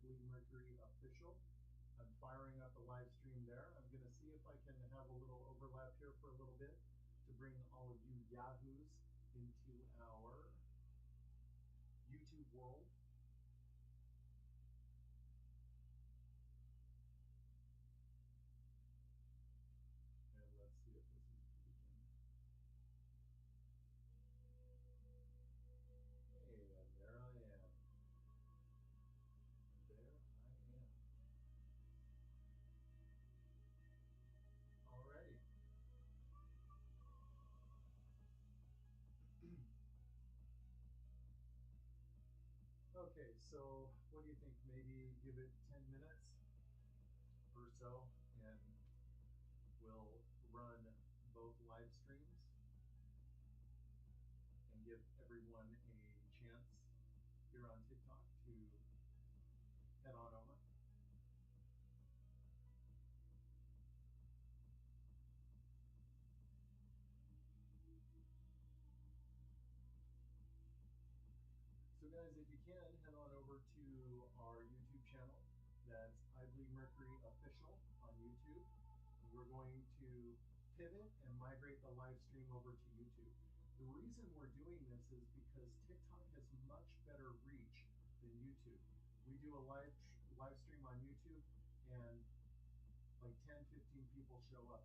Bleed Mercury Official. I'm firing up a live stream there. I'm going to see if I can have a little overlap here for a little bit to bring all of you yahoos into our YouTube world. And let's see if this is working. Hey, and there I am. There I am. Alrighty. Okay, so what do you think? Maybe give it 10 minutes or so, and we'll run both live streams and give everyone a chance here on TikTok to head on over. So guys, if you can, head on over to our YouTube channel. That's I Bleed Mercury Official on YouTube. We're going to pivot and migrate the live stream over to YouTube. The reason we're doing this is because TikTok has much better reach than YouTube. We do a live stream on YouTube and like 10, 15 people show up.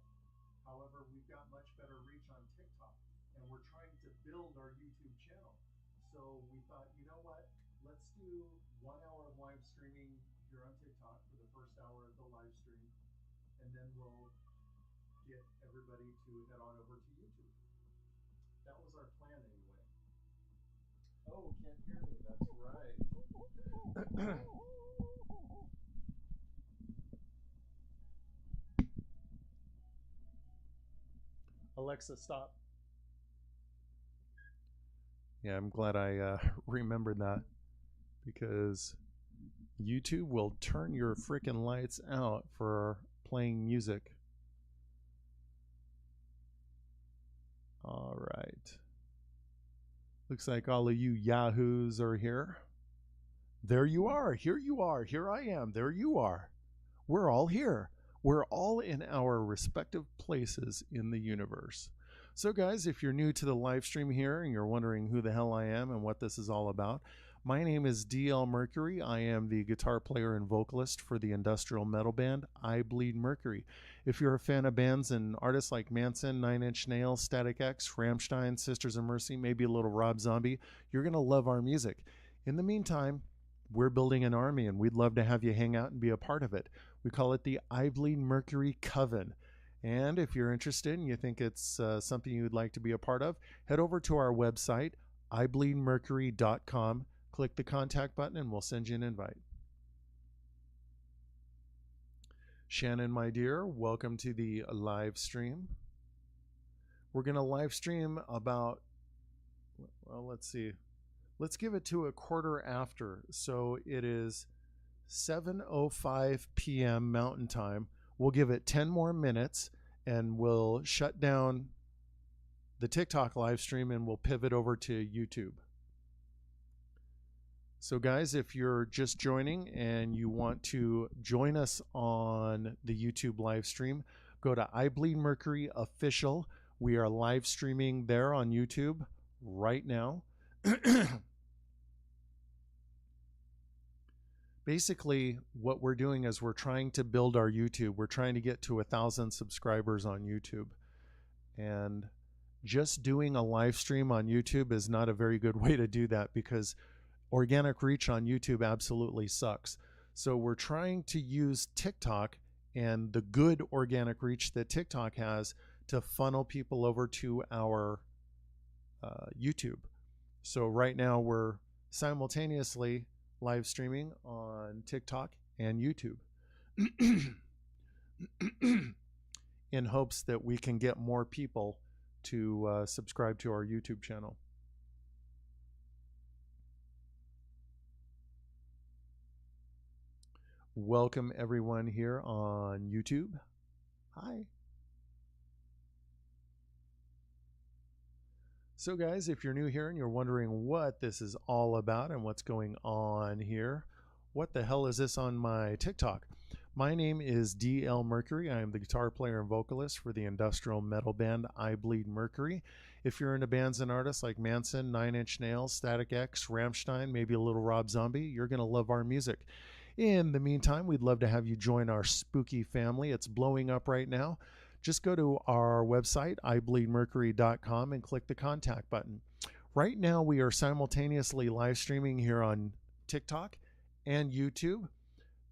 However, we've got much better reach on TikTok, and we're trying to build our YouTube channel. So we thought, you know what? Let's do 1 hour of live streaming here on TikTok for the first hour of the live stream, and then we'll get everybody to head on over to YouTube. That was our plan anyway. Oh, can't hear me. That's right. Alexa, stop. Yeah, I'm glad I remembered that, because YouTube will turn your freaking lights out for playing music. All right. Looks like all of you yahoos are here. There you are. Here you are. Here I am. There you are. We're all here. We're all in our respective places in the universe. So guys, if you're new to the live stream here and you're wondering who the hell I am and what this is all about, my name is DL Mercury. I am the guitar player and vocalist for the industrial metal band I Bleed Mercury. If you're a fan of bands and artists like Manson, Nine Inch Nails, Static X, Rammstein, Sisters of Mercy, maybe a little Rob Zombie, you're going to love our music. In the meantime, we're building an army and we'd love to have you hang out and be a part of it. We call it the I Bleed Mercury Coven. And if you're interested and you think it's something you'd like to be a part of, head over to our website, ibleedmercury.com. Click the contact button and we'll send you an invite. Shannon, my dear, welcome to the live stream. We're going to live stream about, well, let's see. Let's give it to a quarter after. So it is 7:05 p.m. Mountain Time. We'll give it 10 more minutes and we'll shut down the TikTok live stream and we'll pivot over to YouTube. So guys, if you're just joining and you want to join us on the YouTube live stream, go to I Bleed Mercury Official. We are live streaming there on YouTube right now. Basically, what we're doing is we're trying to build our YouTube. We're trying to get to 1,000 subscribers on YouTube. And just doing a live stream on YouTube is not a very good way to do that, because organic reach on YouTube absolutely sucks. So we're trying to use TikTok and the good organic reach that TikTok has to funnel people over to our YouTube. So right now we're simultaneously live streaming on TikTok and YouTube in hopes that we can get more people to subscribe to our YouTube channel. Welcome everyone here on YouTube. Hi. So guys, if you're new here and you're wondering what this is all about and what's going on here, What the hell is this on my TikTok? My name is DL Mercury. I am the guitar player and vocalist for the industrial metal band I Bleed Mercury. If you're into bands and artists like Manson, Nine Inch Nails, Static X, Rammstein, maybe a little Rob Zombie, you're going to love our music. In the meantime, we'd love to have you join our spooky family. It's blowing up right now. Just go to our website, ibleedmercury.com, and click the contact button. Right now, we are simultaneously live streaming here on TikTok and YouTube.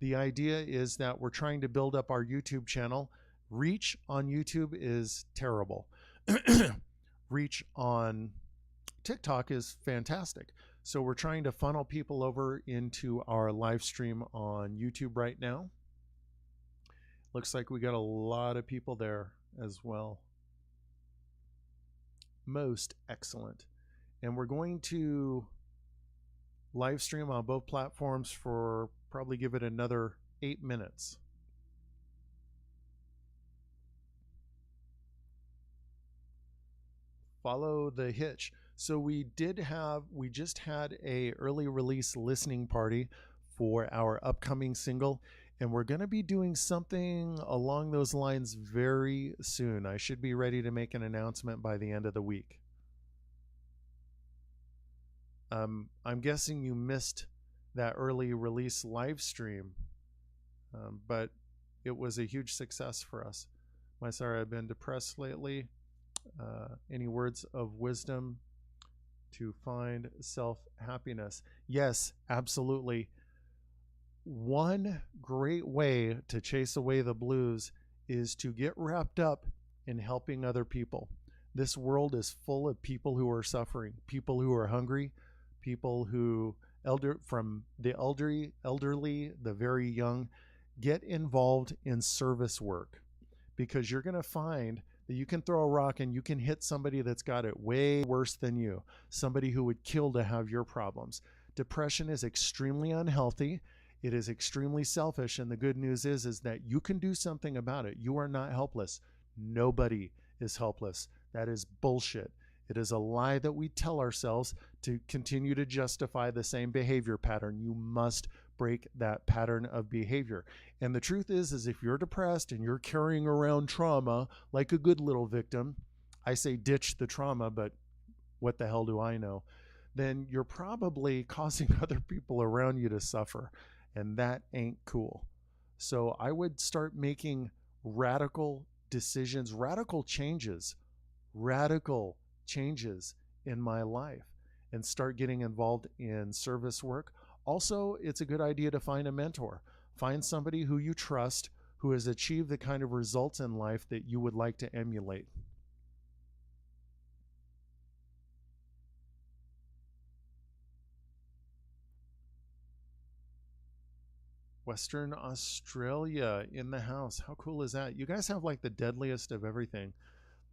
The idea is that we're trying to build up our YouTube channel. Reach on YouTube is terrible. Reach on TikTok is fantastic. So we're trying to funnel people over into our live stream on YouTube right now. Looks like we got a lot of people there as well. Most excellent. And we're going to live stream on both platforms for probably give it another 8 minutes. Follow the hitch. So we just had a early release listening party for our upcoming single, and we're going to be doing something along those lines very soon. I should be ready to make an announcement by the end of the week. I'm guessing you missed that early release live stream, but it was a huge success for us. My sorry, I've been depressed lately. Any words of wisdom to find self-happiness? Yes, absolutely. One great way to chase away the blues is to get wrapped up in helping other people. This world is full of people who are suffering, people who are hungry, people who from the elderly, the very young. Get involved in service work, because you're going to find that you can throw a rock and you can hit somebody that's got it way worse than you, somebody who would kill to have your problems. Depression is extremely unhealthy. It is extremely selfish, and the good news is that you can do something about it. You are not helpless. Nobody is helpless. That is bullshit. It is a lie that we tell ourselves to continue to justify the same behavior pattern. You must break that pattern of behavior. And the truth is if you're depressed and you're carrying around trauma like a good little victim, I say ditch the trauma, but what the hell do I know? Then you're probably causing other people around you to suffer, and that ain't cool. So I would start making radical decisions, radical changes in my life, and start getting involved in service work. Also, it's a good idea to find a mentor. Find somebody who you trust, who has achieved the kind of results in life that you would like to emulate. Western Australia in the house. How cool is that? You guys have like the deadliest of everything.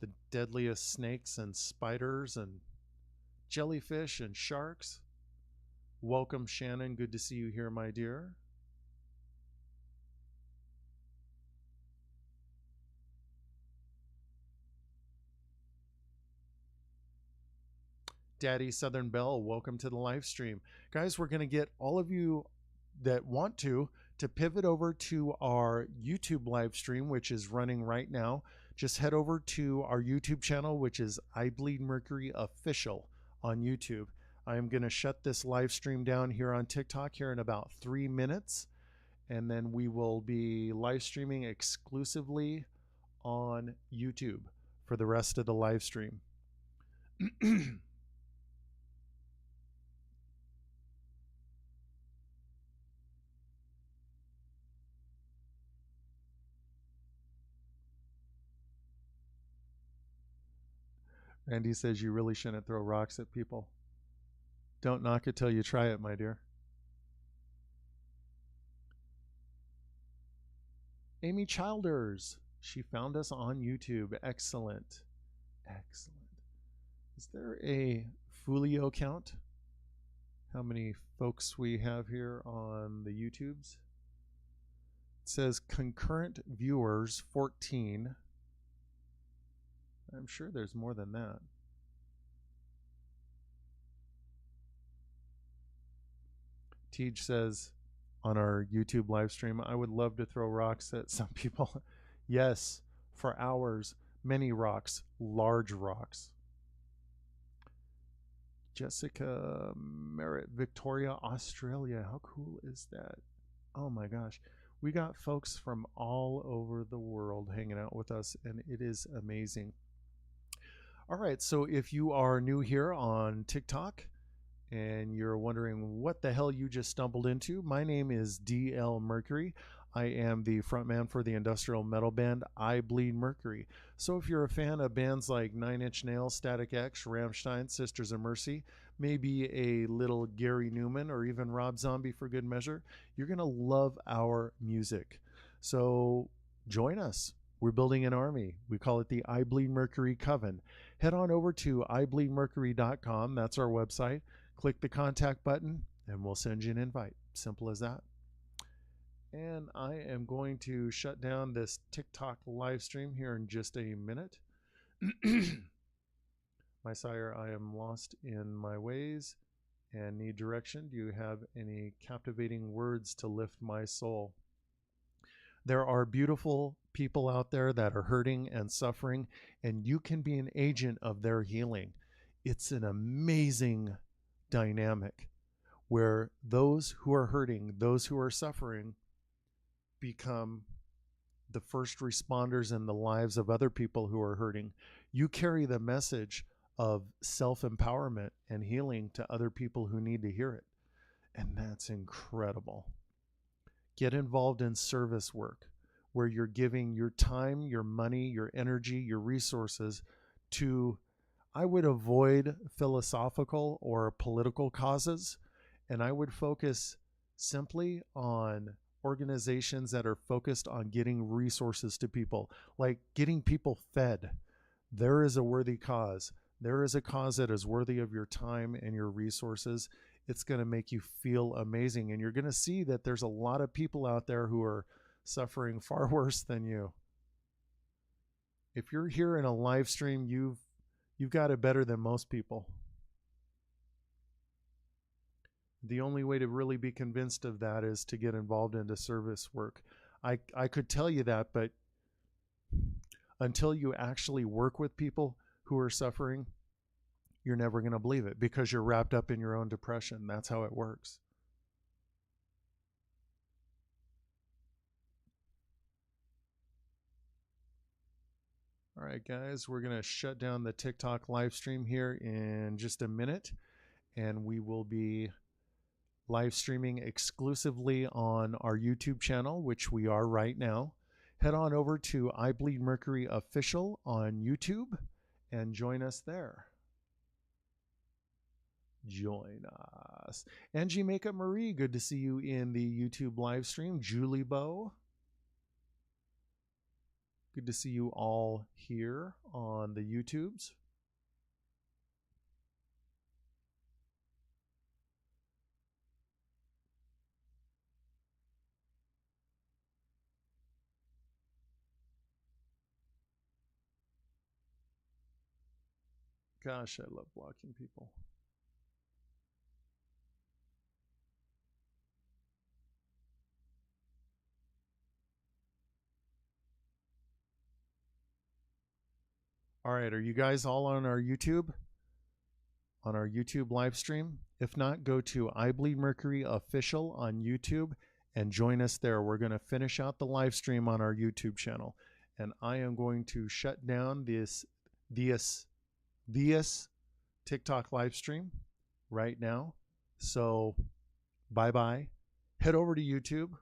The deadliest snakes and spiders and jellyfish and sharks. Welcome, Shannon. Good to see you here, my dear. Daddy Southern Belle, welcome to the live stream. Guys, we're going to get all of you that want to pivot over to our YouTube live stream, which is running right now. Just head over to our YouTube channel, which is I Bleed Mercury Official on YouTube. I am going to shut this live stream down here on TikTok here in about 3 minutes, and then we will be live streaming exclusively on YouTube for the rest of the live stream. Randy says you really shouldn't throw rocks at people. Don't knock it till you try it, my dear. Amy Childers, she found us on YouTube. Excellent. Excellent. Is there a Folio count? How many folks we have here on the YouTubes? It says concurrent viewers 14. I'm sure there's more than that. Tej says on our YouTube live stream. I would love to throw rocks at some people. Yes, for hours, many rocks, large rocks. Jessica Merritt, Victoria, Australia. How cool is that? Oh my gosh. We got folks from all over the world hanging out with us, and it is amazing. All right, so if you are new here on TikTok and you're wondering what the hell you just stumbled into, my name is DL Mercury. I am the frontman for the industrial metal band I Bleed Mercury. So if you're a fan of bands like Nine Inch Nails, Static X, Rammstein, Sisters of Mercy, maybe a little Gary Newman or even Rob Zombie for good measure, you're going to love our music. So join us. We're building an army. We call it the I Bleed Mercury Coven. Head on over to ibleedmercury.com. That's our website. Click the contact button and we'll send you an invite. Simple as that. And I am going to shut down this TikTok live stream here in just a minute. My sire, I am lost in my ways and need direction. Do you have any captivating words to lift my soul? There are beautiful people out there that are hurting and suffering, and you can be an agent of their healing. It's an amazing dynamic where those who are hurting, those who are suffering, become the first responders in the lives of other people who are hurting. You carry the message of self-empowerment and healing to other people who need to hear it. And that's incredible. Get involved in service work where you're giving your time, your money, your energy, your resources to, I would avoid philosophical or political causes, and I would focus simply on organizations that are focused on getting resources to people, like getting people fed. There is a worthy cause. There is a cause that is worthy of your time and your resources. It's going to make you feel amazing. And you're going to see that there's a lot of people out there who are suffering far worse than you. If you're here in a live stream, you've got it better than most people. The only way to really be convinced of that is to get involved into service work. I could tell you that, but until you actually work with people who are suffering, you're never going to believe it because you're wrapped up in your own depression. That's how it works. All right, guys, we're going to shut down the TikTok live stream here in just a minute, and we will be live streaming exclusively on our YouTube channel, which we are right now. Head on over to I Bleed Mercury Official on YouTube and join us there. Join us. Angie Makeup Marie, good to see you in the YouTube live stream. Julie Bow, good to see you all here on the YouTubes. Gosh, I love blocking people. All right, are you guys all on our YouTube? On our YouTube live stream? If not, go to I Bleed Mercury Official on YouTube and join us there. We're going to finish out the live stream on our YouTube channel. And I am going to shut down this TikTok live stream right now. So bye-bye. Head over to YouTube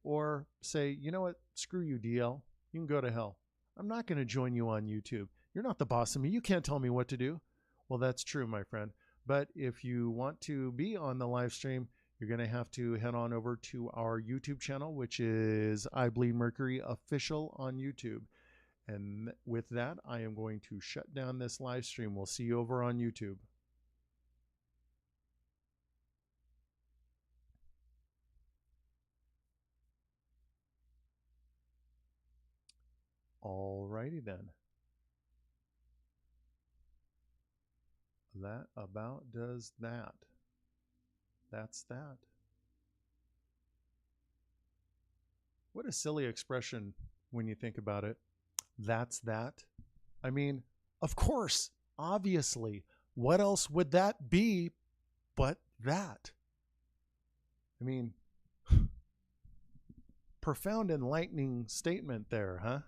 or say, you know what? Screw you, DL. You can go to hell. I'm not going to join you on YouTube. You're not the boss of me. You can't tell me what to do. Well, that's true, my friend. But if you want to be on the live stream, you're going to have to head on over to our YouTube channel, which is I Bleed Mercury Official on YouTube. And with that, I am going to shut down this live stream. We'll see you over on YouTube. All righty then. That about does that. That's that. What a silly expression when you think about it. That's that. I mean, of course, obviously, what else would that be but that? I mean, profound, enlightening statement there, huh?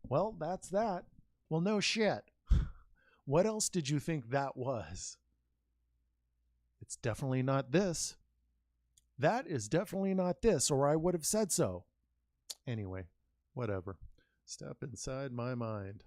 Well, that's that. Well, no shit. What else did you think that was? It's definitely not this. That is definitely not this, or I would have said so. Anyway, whatever. Step inside my mind.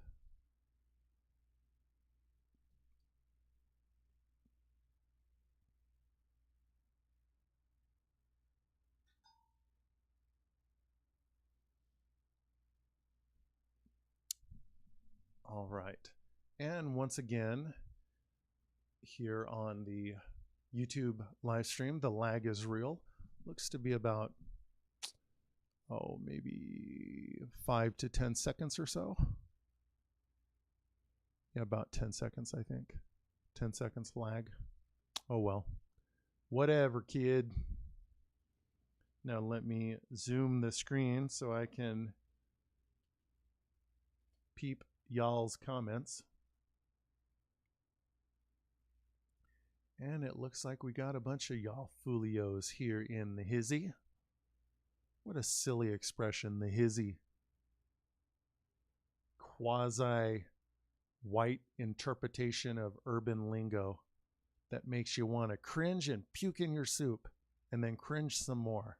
All right. And once again, here on the YouTube live stream, the lag is real. Looks to be about, maybe 5 to 10 seconds or so. Yeah, about 10 seconds, I think. 10 seconds lag. Oh, well. Whatever, kid. Now let me zoom the screen so I can peep y'all's comments. And it looks like we got a bunch of y'all folios here in the hizzy. What a silly expression, the hizzy. Quasi white interpretation of urban lingo that makes you want to cringe and puke in your soup and then cringe some more.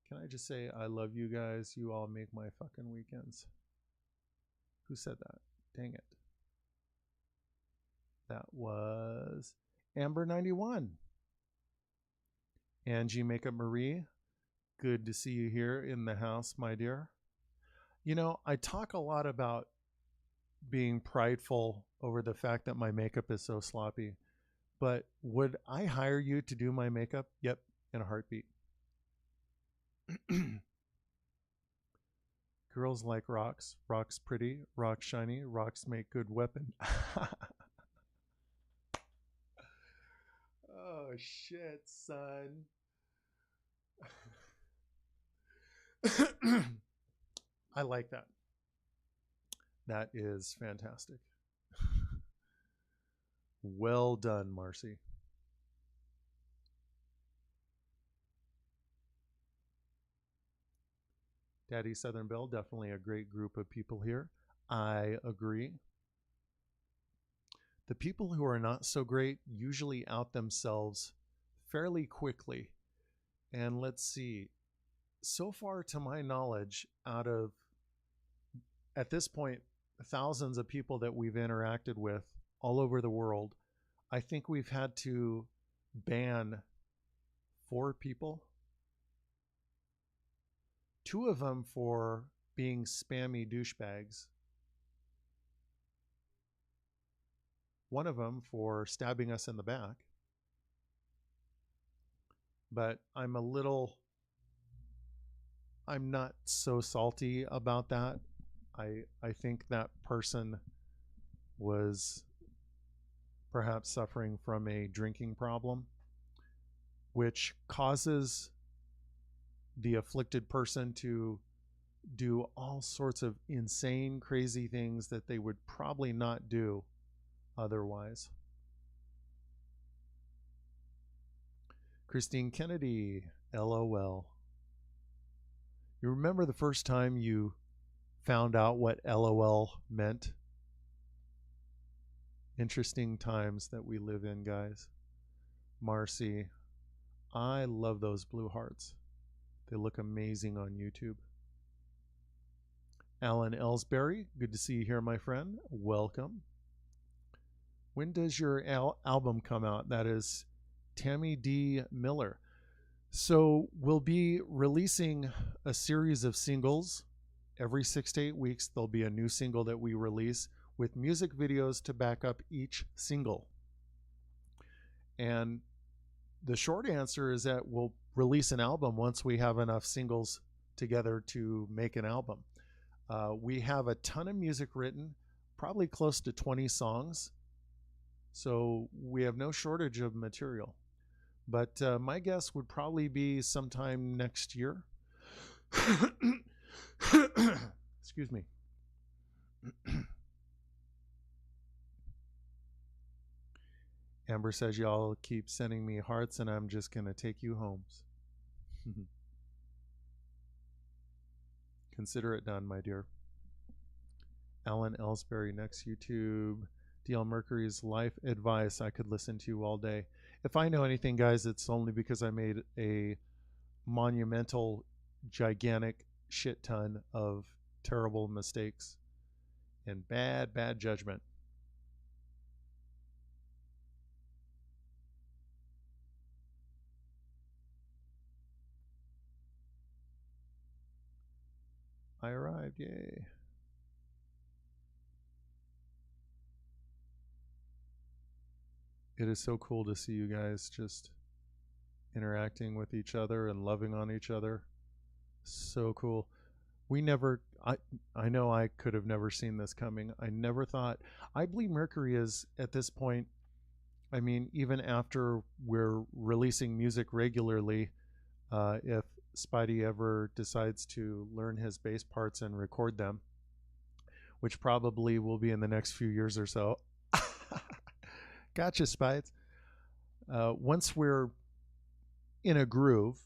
Can I just say I love you guys? You all make my fucking weekends. Who said that? Dang it. That was Amber91. Angie Makeup Marie, good to see you here in the house, my dear. You know, I talk a lot about being prideful over the fact that my makeup is so sloppy, but would I hire you to do my makeup? Yep, in a heartbeat. Girls like rocks. Rocks pretty. Rocks shiny. Rocks make good weapon. Oh, shit, son. I like that. That is fantastic. Well done, Marcy. Daddy Southern Belle, definitely a great group of people here. I agree. The people who are not so great usually out themselves fairly quickly. And let's see, so far to my knowledge, out of, at this point, thousands of people that we've interacted with all over the world, I think we've had to ban 4 people. 2 of them for being spammy douchebags. 1 of them for stabbing us in the back. But I'm not so salty about that. I think that person was perhaps suffering from a drinking problem, which causes the afflicted person to do all sorts of insane, crazy things that they would probably not do otherwise. Christine Kennedy, LOL. You remember the first time you found out what LOL meant? Interesting times that we live in, guys. Marcy, I love those blue hearts. They look amazing on YouTube. Alan Ellsbury, good to see you here, my friend. Welcome. When does your album come out? That is Tammy D. Miller. So we'll be releasing a series of singles. Every 6 to 8 weeks, there'll be a new single that we release with music videos to back up each single. And the short answer is that we'll release an album once we have enough singles together to make an album. We have a ton of music written, probably close to 20 songs. So we have no shortage of material. But my guess would probably be sometime next year. Excuse me. Amber says y'all keep sending me hearts and I'm just going to take you homes. Consider it done, my dear. Alan Ellsbury, next YouTube. DL Mercury's life advice. I could listen to you all day. If I know anything, guys, it's only because I made a monumental, gigantic shit ton of terrible mistakes and bad, bad judgment. I arrived, yay. It is so cool to see you guys just interacting with each other and loving on each other. So cool. We never, I know I could have never seen this coming. I never thought, I believe Mercury is at this point, I mean, even after we're releasing music regularly, if Spidey ever decides to learn his bass parts and record them, which probably will be in the next few years or so. Gotcha, Spides. Once we're in a groove,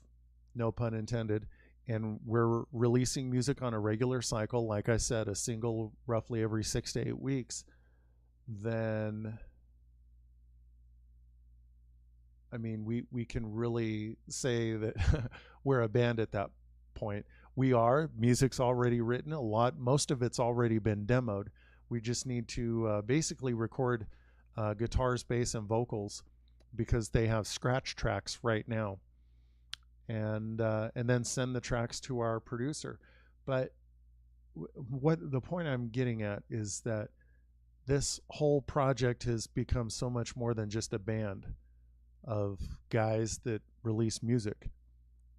no pun intended, and we're releasing music on a regular cycle, like I said, a single roughly every 6 to 8 weeks, then I mean, we can really say that we're a band at that point. We are. Music's already written. Most of it's already been demoed. We just need to basically record guitars, bass, and vocals because they have scratch tracks right now, and then send the tracks to our producer. But what the point I'm getting at is that this whole project has become so much more than just a band of guys that release music.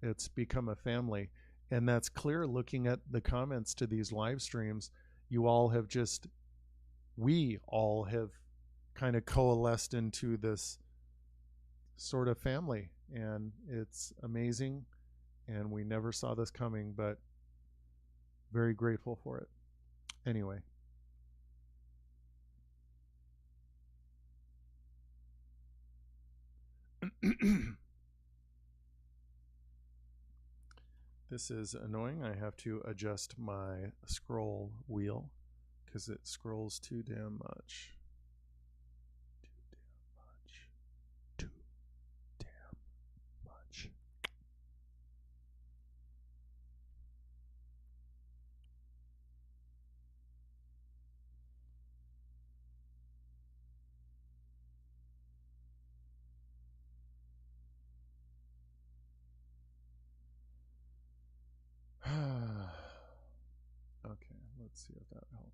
It's become a family. And that's clear looking at the comments to these live streams. You all have just, we all have kind of coalesced into this sort of family. And it's amazing. And we never saw this coming, but very grateful for it. Anyway. This is annoying. I have to adjust my scroll wheel because it scrolls too damn much. Too damn much. Okay, let's see if that helped.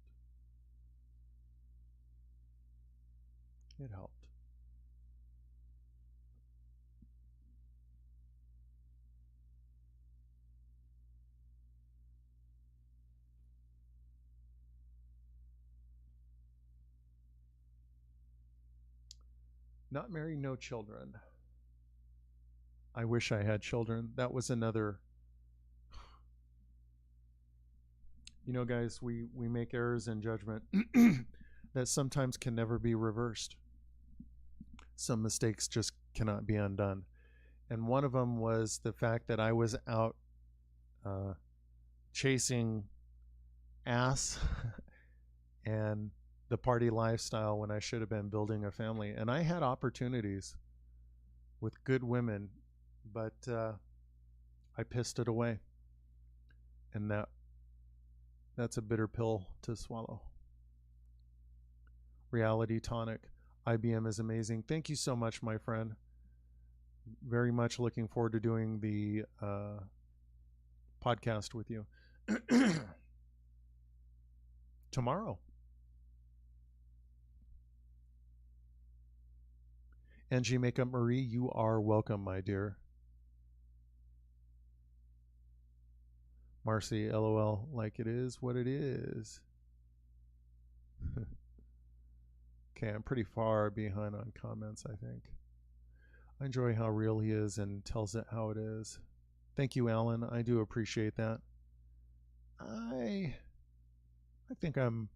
It helped. Not married, no children. I wish I had children. That was another. You know, guys, we make errors in judgment that sometimes can never be reversed. Some mistakes just cannot be undone. And one of them was the fact that I was out chasing ass and the party lifestyle when I should have been building a family. And I had opportunities with good women, but I pissed it away. And that's a bitter pill to swallow. Reality Tonic. IBM is amazing. Thank you so much, my friend. Very much looking forward to doing the podcast with you tomorrow. Angie Makeup Marie, you are welcome, my dear. Marcy, LOL, like it is what it is. Okay, I'm pretty far behind on comments, I think. I enjoy how real he is and tells it how it is. Thank you, Alan. I do appreciate that. I I think I'm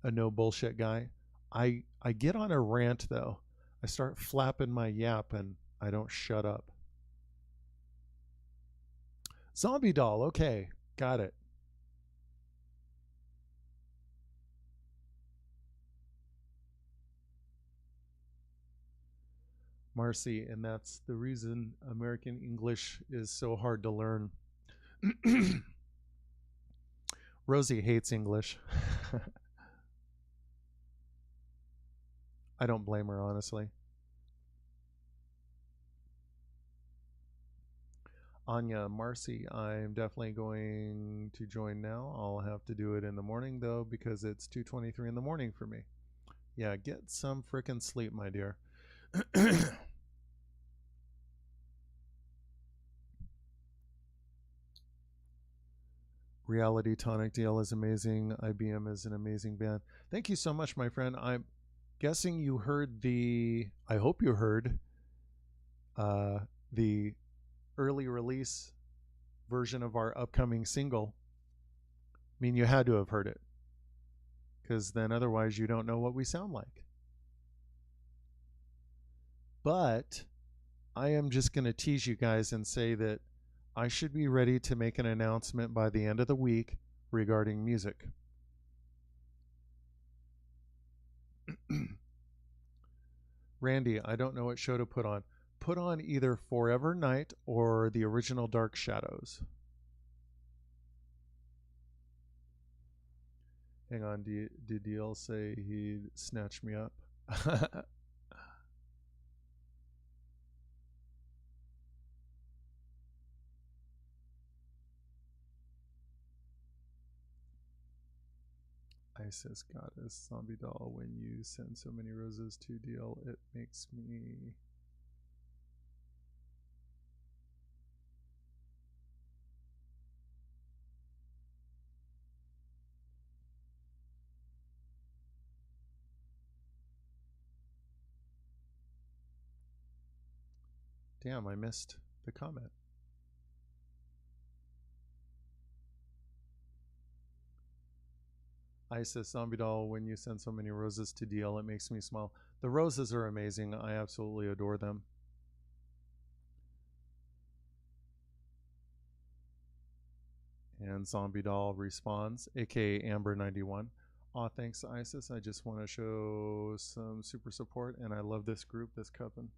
a no bullshit guy. I get on a rant though. I start flapping my yap and I don't shut up. Zombie doll. Okay, got it. Marcy, and that's the reason American English is so hard to learn. Rosie hates English. I don't blame her, honestly. Anya, Marcy, I'm definitely going to join now. I'll have to do it in the morning though because it's 2:23 in the morning for me. Yeah, get some frickin' sleep, my dear. Reality Tonic DL is amazing. IBM is an amazing band. Thank you so much, my friend. I'm guessing you heard I hope you heard uh, the early release version of our upcoming single. I mean, you had to have heard it because then otherwise you don't know what we sound like. But I am just going to tease you guys and say that I should be ready to make an announcement by the end of the week regarding music. Randy, I don't know what show to put on. Put on either Forever Night or the original Dark Shadows. Hang on, did DL say he snatched me up? Isis Goddess Zombie Doll, when you send so many roses to DL, it makes me. Damn, I missed the comment. Isis Zombie Doll, when you send so many roses to DL, it makes me smile. The roses are amazing. I absolutely adore them. And Zombie Doll responds, aka Amber91. Aw, thanks, Isis. I just want to show some super support, and I love this group, this coven.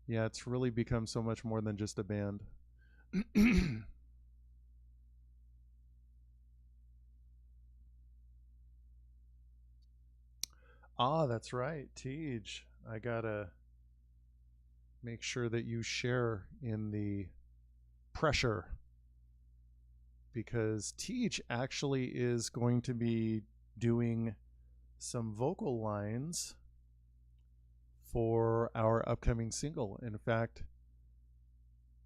Yeah, it's really become so much more than just a band. Ah, that's right, Tej. I gotta make sure that you share in the pressure because Tej actually is going to be doing some vocal lines for our upcoming single. In fact,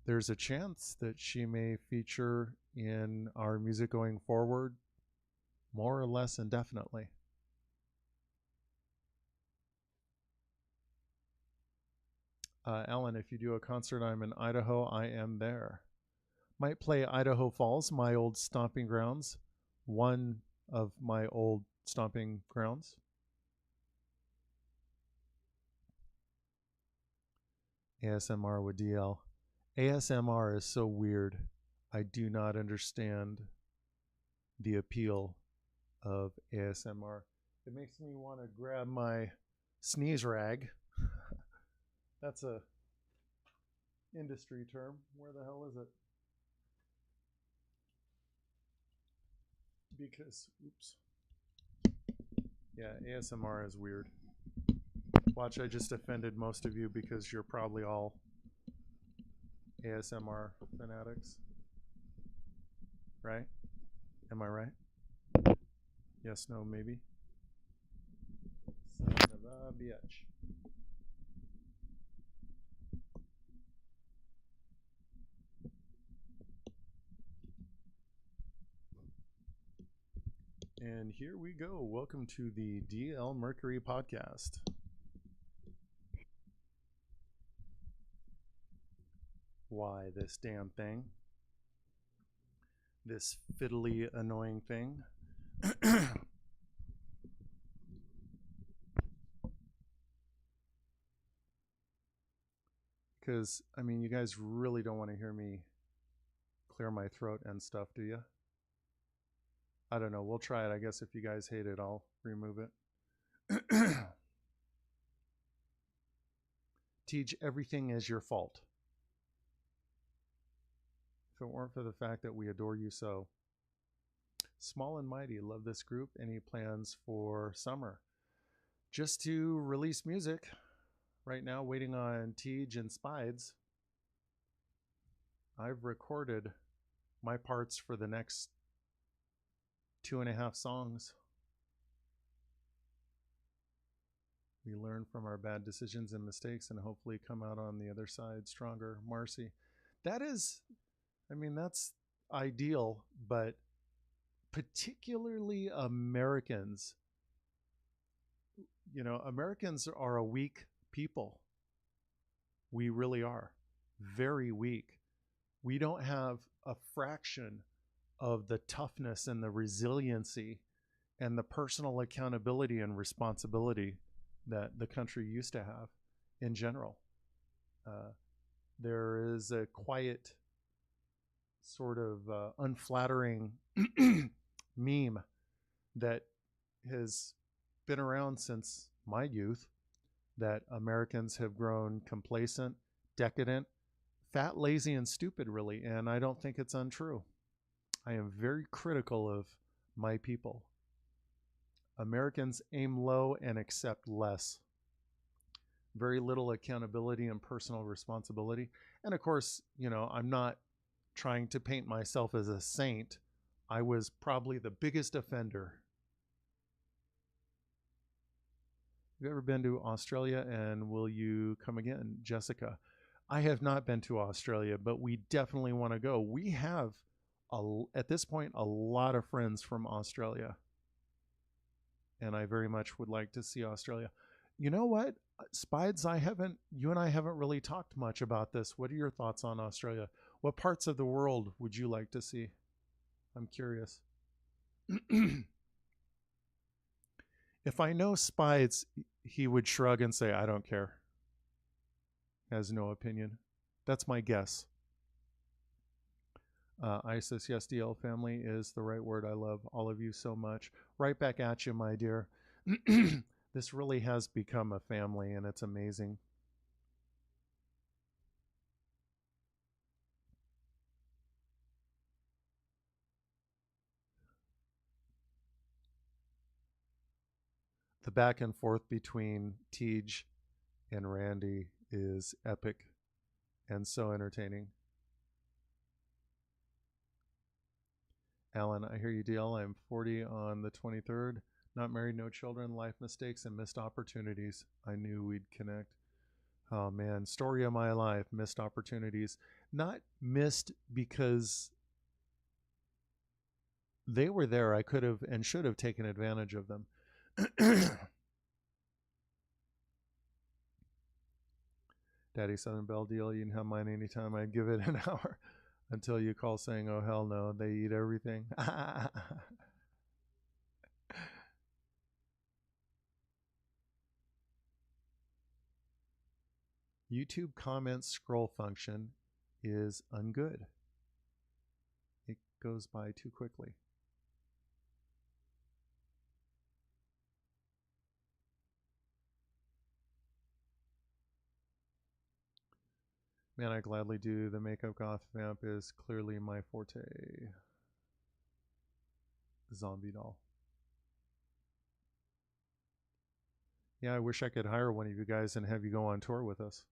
there's a chance that she may feature in our music going forward more or less indefinitely. Alan, if you do a concert, I'm in Idaho, I am there. Might play Idaho Falls, my old stomping grounds, one of my old stomping grounds. ASMR with DL. ASMR is so weird. I do not understand the appeal of ASMR. It makes me want to grab my sneeze rag. That's a industry term. Where the hell is it? Because, oops. Yeah, ASMR is weird. Watch, I just offended most of you because you're probably all ASMR fanatics. Right? Am I right? Yes, no, maybe. Son of a bitch. And here we go. Welcome to the DL Mercury podcast. Why this damn thing? This fiddly, annoying thing. Because, I mean, you guys really don't want to hear me clear my throat and stuff, do you? I don't know. We'll try it. I guess if you guys hate it, I'll remove it. Teach, everything is your fault. If it weren't for the fact that we adore you so. Small and Mighty, love this group. Any plans for summer? Just to release music. Right now, waiting on Tej and Spides. I've recorded my parts for the next 2.5 songs. We learn from our bad decisions and mistakes and hopefully come out on the other side stronger. Marcy, that is, I mean, that's ideal, but particularly Americans, you know, Americans are a weak people. We really are very weak. We don't have a fraction of the toughness and the resiliency and the personal accountability and responsibility that the country used to have in general. There is a quiet, sort of unflattering meme that has been around since my youth that Americans have grown complacent, decadent, fat, lazy, and stupid, really. And I don't think it's untrue. I am very critical of my people. Americans aim low and accept less. Very little accountability and personal responsibility. And of course, you know, I'm not trying to paint myself as a saint. I was probably the biggest offender. Have you ever been to Australia, and will you come again? Jessica, I have not been to Australia, but we definitely want to go. We have, at this point, a lot of friends from Australia, and I very much would like to see Australia. You know what, Spides, you and I haven't really talked much about this. What are your thoughts on Australia? What parts of the world would you like to see? I'm curious. If I know Spides, he would shrug and say, I don't care. Has no opinion. That's my guess. ISIS, yes, DL family is the right word. I love all of you so much. Right back at you, my dear. This really has become a family, and it's amazing. The back and forth between Tej and Randy is epic and so entertaining. Alan, I hear you, DL. I'm 40 on the 23rd. Not married, no children, life mistakes, and missed opportunities. I knew we'd connect. Oh man, story of my life, missed opportunities. Not missed because they were there. I could have and should have taken advantage of them. Daddy Southern Belle deal, you can have mine anytime. I'd give it an hour until you call saying, oh hell no, they eat everything. YouTube comment scroll function is ungood. It goes by too quickly. Man, I gladly do. The makeup goth vamp is clearly my forte. Zombie doll. Yeah, I wish I could hire one of you guys and have you go on tour with us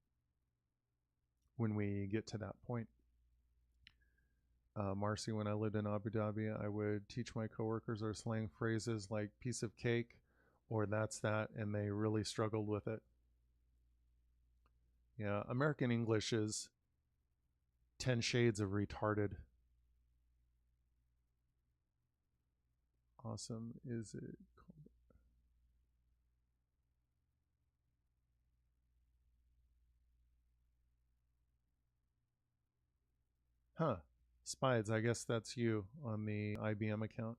when we get to that point. Marcy, when I lived in Abu Dhabi, I would teach my coworkers our slang phrases like piece of cake or that's that, and they really struggled with it. Yeah, American English is 10 shades of retarded. Awesome. Is it called? Huh. Spides, I guess that's you on the IBM account.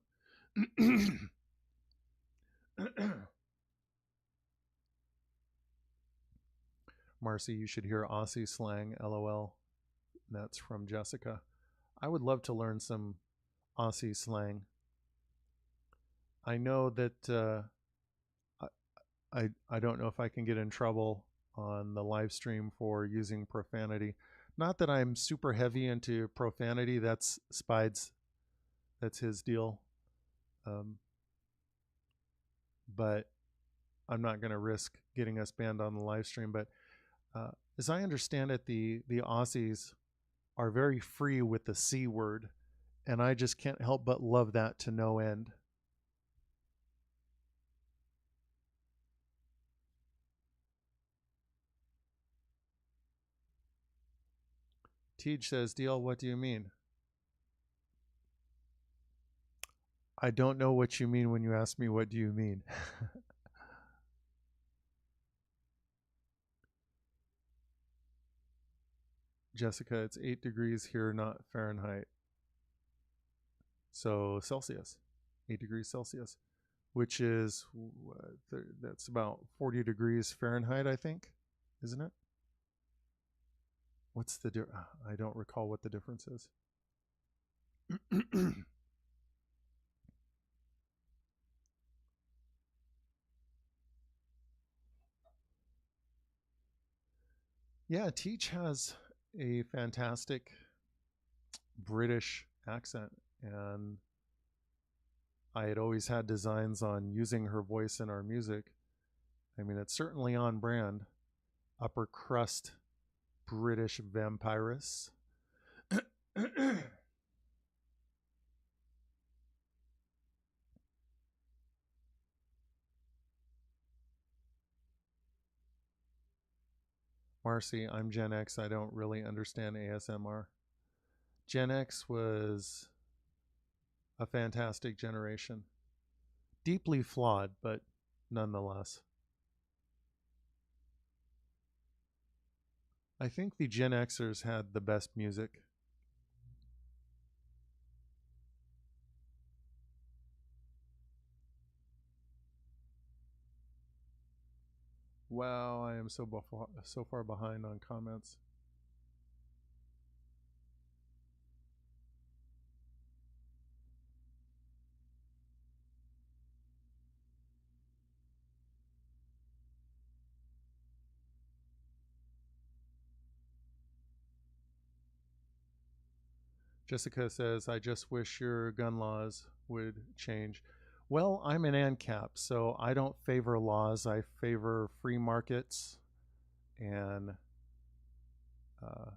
Marcy, you should hear Aussie slang, lol. That's from Jessica. I would love to learn some Aussie slang. I know that I don't know if I can get in trouble on the live stream for using profanity. Not that I'm super heavy into profanity. That's Spides. That's his deal. Um, but I'm not going to risk getting us banned on the live stream. But uh, as I understand it, the Aussies are very free with the C word, and I just can't help but love that to no end. Tej says, "Deal, what do you mean?" I don't know what you mean when you ask me what do you mean. Jessica, it's 8 degrees here, not Fahrenheit. So Celsius, 8 degrees Celsius, which is, that's about 40 degrees Fahrenheit, I think, isn't it? What's the, I don't recall what the difference is. Yeah, Teach has a fantastic British accent, and I had always had designs on using her voice in our music. I mean, it's certainly on brand. Upper crust British vampiress. Marcy, I'm Gen X. I don't really understand ASMR. Gen X was a fantastic generation. Deeply flawed, but nonetheless. I think the Gen Xers had the best music. Wow, I am so far behind on comments. Jessica says, I just wish your gun laws would change. Well, I'm an ANCAP, so I don't favor laws. I favor free markets and uh,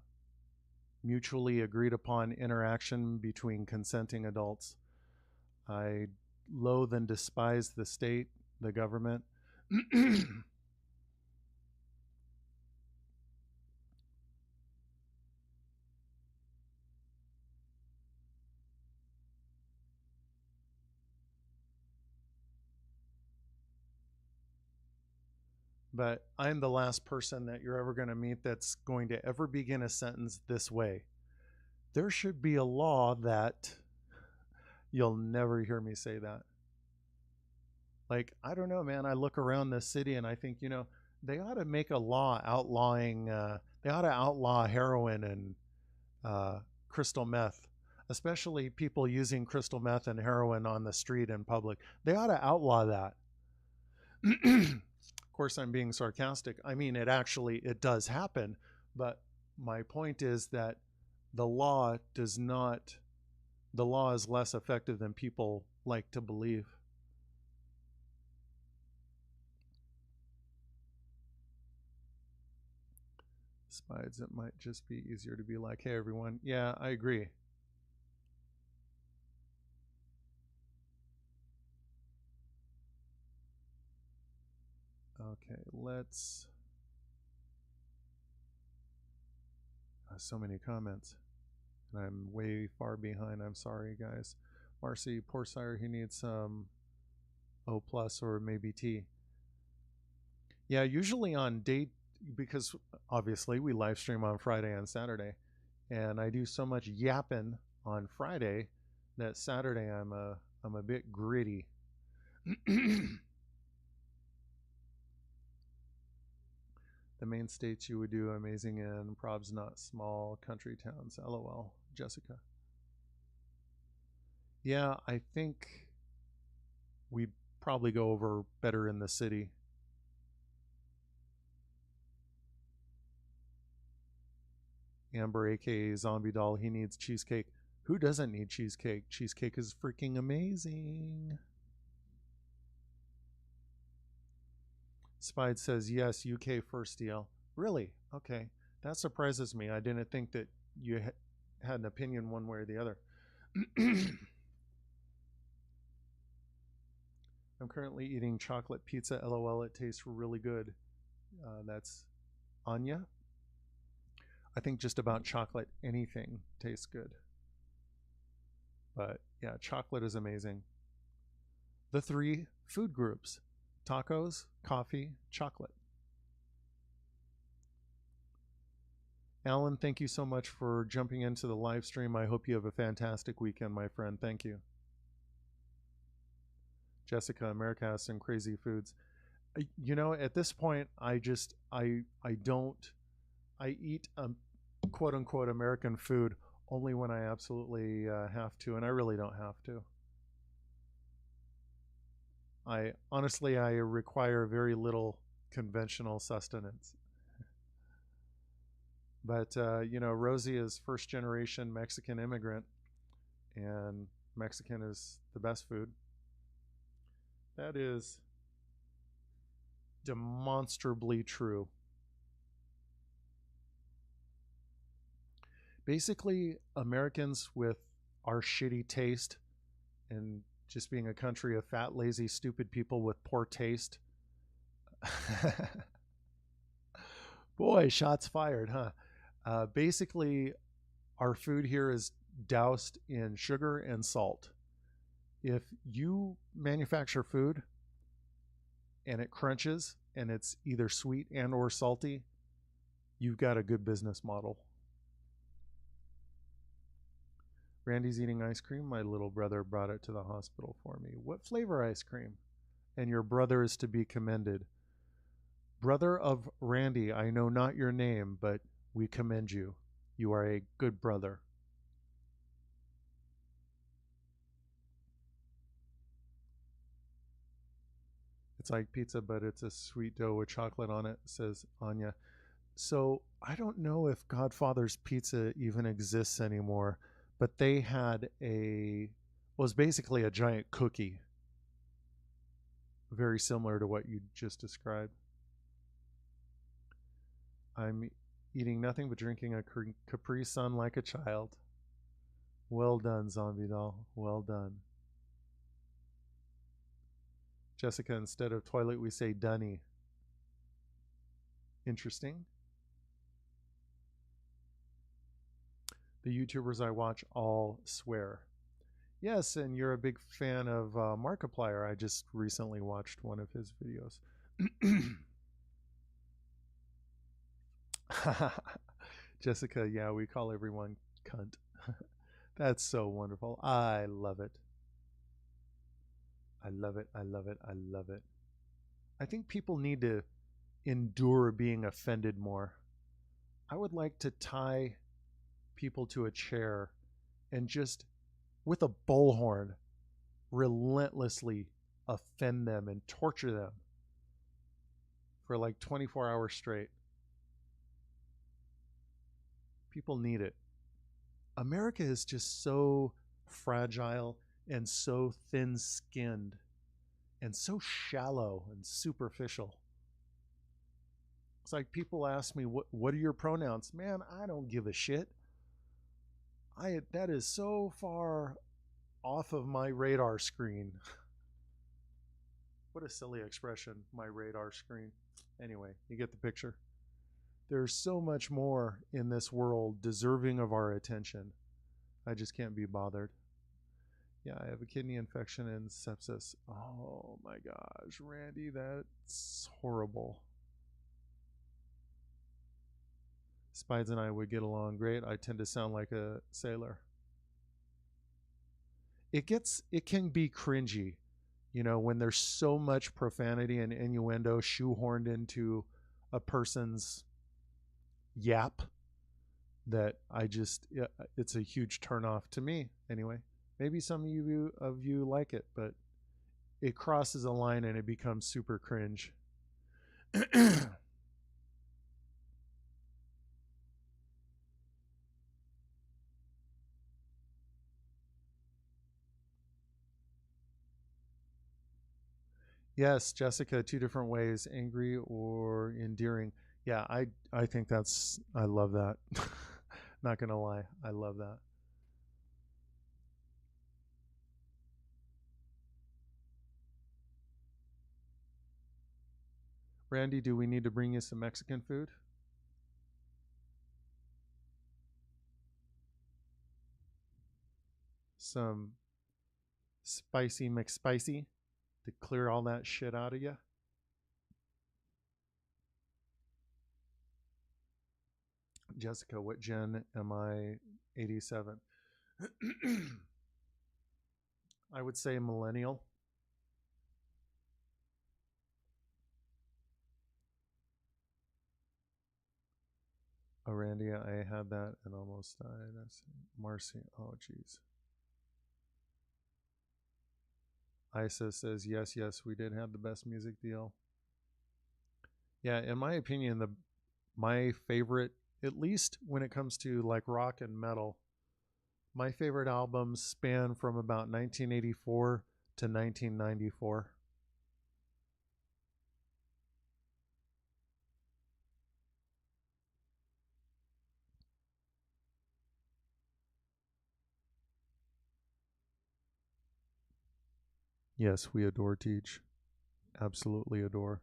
mutually agreed upon interaction between consenting adults. I loathe and despise the state, the government. But I'm the last person that you're ever going to meet that's going to ever begin a sentence this way. There should be a law that you'll never hear me say that. Like, I don't know, man. I look around this city and I think, they ought to make a law outlawing, they ought to outlaw heroin and crystal meth, especially people using crystal meth and heroin on the street in public. They ought to outlaw that. Of course, I'm being sarcastic. I mean, it does happen, but my point is that the law does not, the law is less effective than people like to believe. Spides, it might just be easier to be like, hey, everyone. Yeah, I agree. Okay, let's. So many comments. And I'm way far behind. I'm sorry, guys. Marcy, poor sire, he needs some O plus or maybe T. Yeah, usually on date, because obviously we live stream on Friday and Saturday. and I do so much yapping on Friday that Saturday I'm a bit gritty. The main states you would do amazing in, probs not small country towns. LOL. Jessica. Yeah, I think we probably go over better in the city. Amber, aka Zombie Doll, he needs cheesecake. Who doesn't need cheesecake? Cheesecake is freaking amazing. Spide says yes, UK first deal. Really? Okay. That surprises me. I didn't think that you had an opinion one way or the other. I'm currently eating chocolate pizza. LOL, it tastes really good. That's Anya. I think just about chocolate, anything tastes good. But yeah, chocolate is amazing. The three food groups: tacos, coffee, chocolate. Alan, thank you so much for jumping into the live stream. I hope you have a fantastic weekend, my friend. Thank you. Jessica, America has some crazy foods. You know, at this point, I don't I eat quote unquote American food only when I absolutely have to, and I really don't have to. I honestly I require very little conventional sustenance. But you know, Rosie is first generation Mexican immigrant, and Mexican is the best food. That is demonstrably true. Basically, Americans with our shitty taste and just being a country of fat, lazy, stupid people with poor taste. Boy, shots fired, huh? Basically, our food here is doused in sugar and salt. If you manufacture food and it crunches and it's either sweet and or salty, you've got a good business model. Randy's eating ice cream. My little brother brought it to the hospital for me. What flavor ice cream? And your brother is to be commended. Brother of Randy, I know not your name, but we commend you. You are a good brother. It's like pizza, but it's a sweet dough with chocolate on it, says Anya. So I don't know if Godfather's Pizza even exists anymore, but they had was basically a giant cookie, very similar to what you just described. I'm eating nothing but drinking a Capri Sun like a child. Well done, Zombie Doll. Well done. Jessica, instead of toilet, we say dunny. Interesting. The YouTubers I watch all swear. Yes, and you're a big fan of Markiplier. I just recently watched one of his videos. Jessica, yeah, we call everyone cunt. That's so wonderful. I love it. I love it. I love it. I love it. I think people need to endure being offended more. I would like to tie people to a chair and just, with a bullhorn, relentlessly offend them and torture them for like 24 hours straight. People need it. America is just so fragile and so thin skinned and so shallow and superficial. It's like people ask me, what are your pronouns? Man, I don't give a shit. That is so far off of my radar screen. What a silly expression, my radar screen. Anyway, you get the picture. There's so much more in this world deserving of our attention. I just can't be bothered. Yeah, I have a kidney infection and sepsis. Oh my gosh, Randy, that's horrible. Spides and I would get along great. I tend to sound like a sailor. It can be cringy, when there's so much profanity and innuendo shoehorned into a person's yap that it's a huge turnoff to me anyway. Maybe some of you like it, but it crosses a line and it becomes super cringe. Yes, Jessica, two different ways, angry or endearing. Yeah, I think I love that. Not going to lie. I love that. Randy, do we need to bring you some Mexican food? Some spicy McSpicy to clear all that shit out of you? Jessica, what gen am I? 87. I would say millennial. Oh, Randy, I had that and almost died. That's Marcy. Oh, jeez. Isa says, yes, yes, we did have the best music deal. Yeah, in my opinion, my favorite, at least when it comes to like rock and metal, my favorite albums span from about 1984 to 1994. Yes, we adore Teach. Absolutely adore.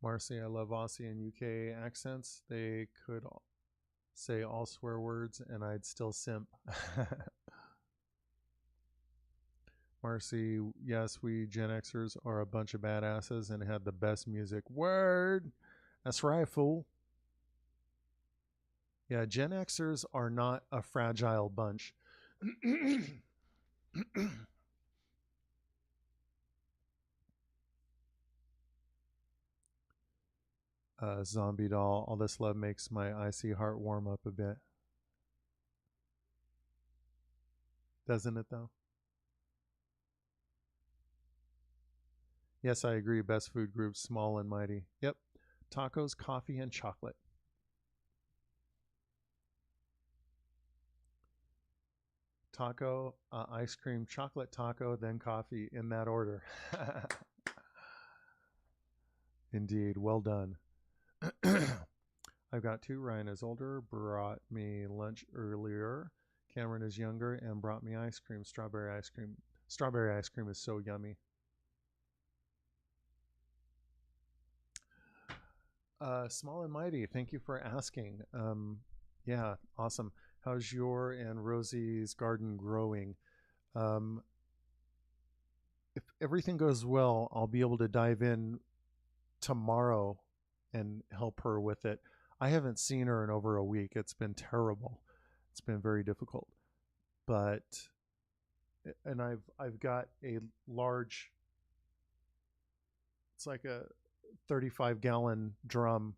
Marcy, I love Aussie and UK accents. They could say all swear words and I'd still simp. Marcy, yes, we Gen Xers are a bunch of badasses and had the best music. Word! That's right, fool. Yeah, Gen Xers are not a fragile bunch. Zombie doll, all this love makes my icy heart warm up a bit. Doesn't it, though? Yes, I agree. Best food groups, small and mighty. Yep. Tacos, coffee, and chocolate. Taco, ice cream, chocolate taco, then coffee in that order. Indeed. Well done. I've got two. Ryan is older, brought me lunch earlier. Cameron is younger and brought me ice cream, strawberry ice cream. Strawberry ice cream is so yummy. Small and mighty, thank you for asking. Yeah, awesome. How's your and Rosie's garden growing? Um, if everything goes well, I'll be able to dive in tomorrow and help her with it. I haven't seen her in over a week. It's been terrible. It's been very difficult. But and I've got a large, it's like a 35-gallon drum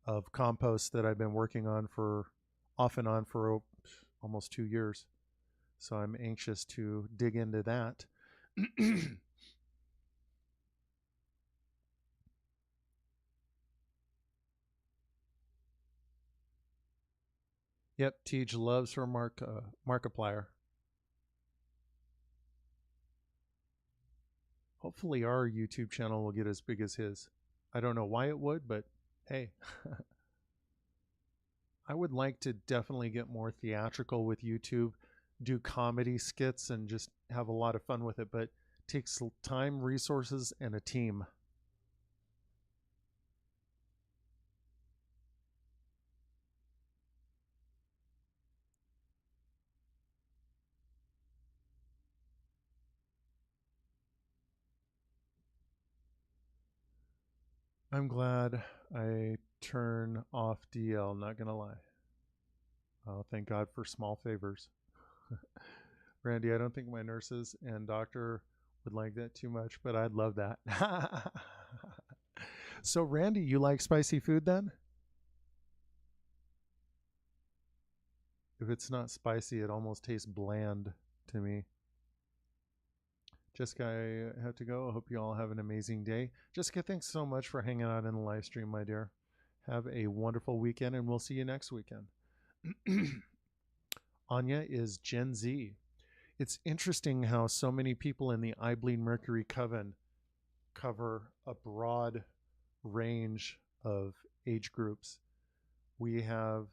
of compost that I've been working on for off and on for almost 2 years. So I'm anxious to dig into that. Yep, Tej loves her Markiplier. Hopefully, our YouTube channel will get as big as his. I don't know why it would, but hey, I would like to definitely get more theatrical with YouTube, do comedy skits, and just have a lot of fun with it. But it takes time, resources, and a team. I'm glad I turn off DL, not gonna lie. Thank God for small favors. Randy, I don't think my nurses and doctor would like that too much, but I'd love that. So, Randy, you like spicy food then? If it's not spicy, it almost tastes bland to me. Jessica, I have to go. I hope you all have an amazing day. Jessica, thanks so much for hanging out in the live stream, my dear. Have a wonderful weekend, and we'll see you next weekend. Anya is Gen Z. It's interesting how so many people in the I Bleed Mercury coven cover a broad range of age groups. We have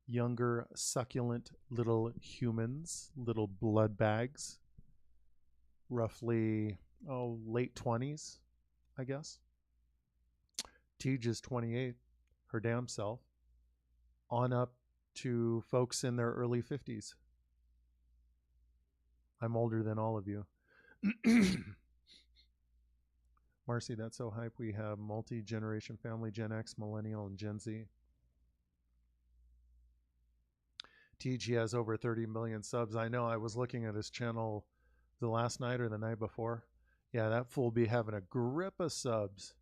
younger, succulent little humans, little blood bags, roughly late 20s, I guess. Tej is 28, her damn self, on up to folks in their early 50s. I'm older than all of you. Marcy, that's so hype. We have multi-generation family, Gen X, Millennial, and Gen Z. TG has over 30 million subs. I know. I was looking at his channel the last night or the night before. Yeah, that fool be having a grip of subs.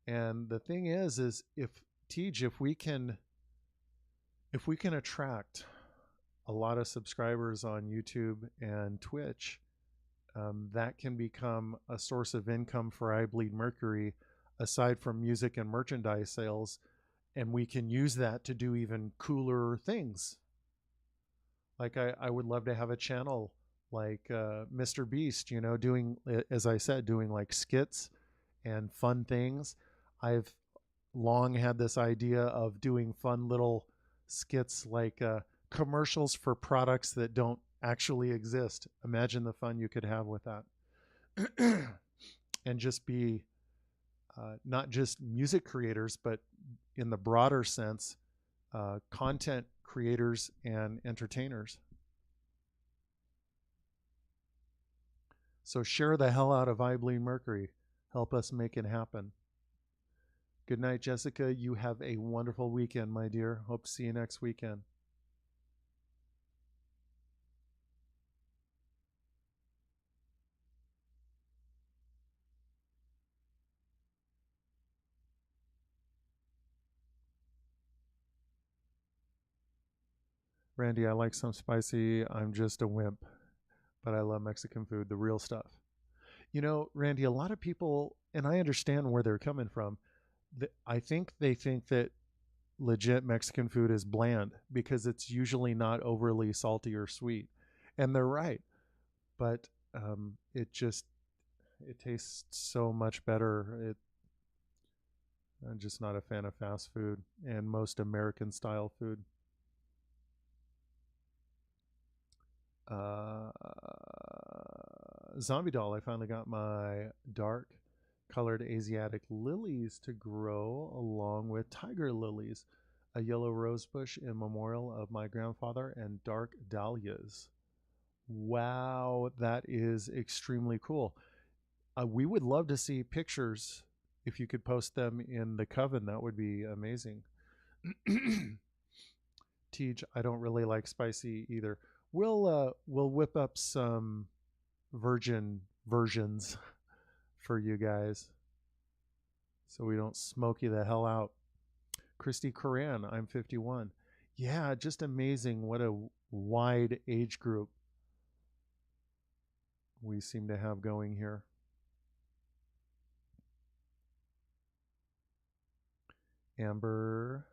And the thing is if TG, if we can attract a lot of subscribers on YouTube and Twitch, that can become a source of income for I Bleed Mercury, aside from music and merchandise sales, and we can use that to do even cooler things. Like I would love to have a channel like Mr. Beast, doing, as I said, doing like skits and fun things. I've long had this idea of doing fun little skits like commercials for products that don't actually exist. Imagine the fun you could have with that. And just be not just music creators, but in the broader sense, content creators and entertainers. So share the hell out of I Bleed Mercury. Help us make it happen. Good night, Jessica. You have a wonderful weekend, my dear. Hope to see you next weekend. Randy, I like some spicy. I'm just a wimp, but I love Mexican food, the real stuff. Randy, a lot of people, and I understand where they're coming from. I think they think that legit Mexican food is bland because it's usually not overly salty or sweet. And they're right. But it tastes so much better. I'm just not a fan of fast food and most American style food. Zombie doll, I finally got my dark colored Asiatic lilies to grow along with tiger lilies, a yellow rose bush in memorial of my grandfather, and dark dahlias. Wow, that is extremely cool. We would love to see pictures. If you could post them in the coven, that would be amazing. Tej, I don't really like spicy either. We'll whip up some virgin versions for you guys, so we don't smoke you the hell out. Christy Coran, I'm 51. Yeah, just amazing what a wide age group we seem to have going here. Amber,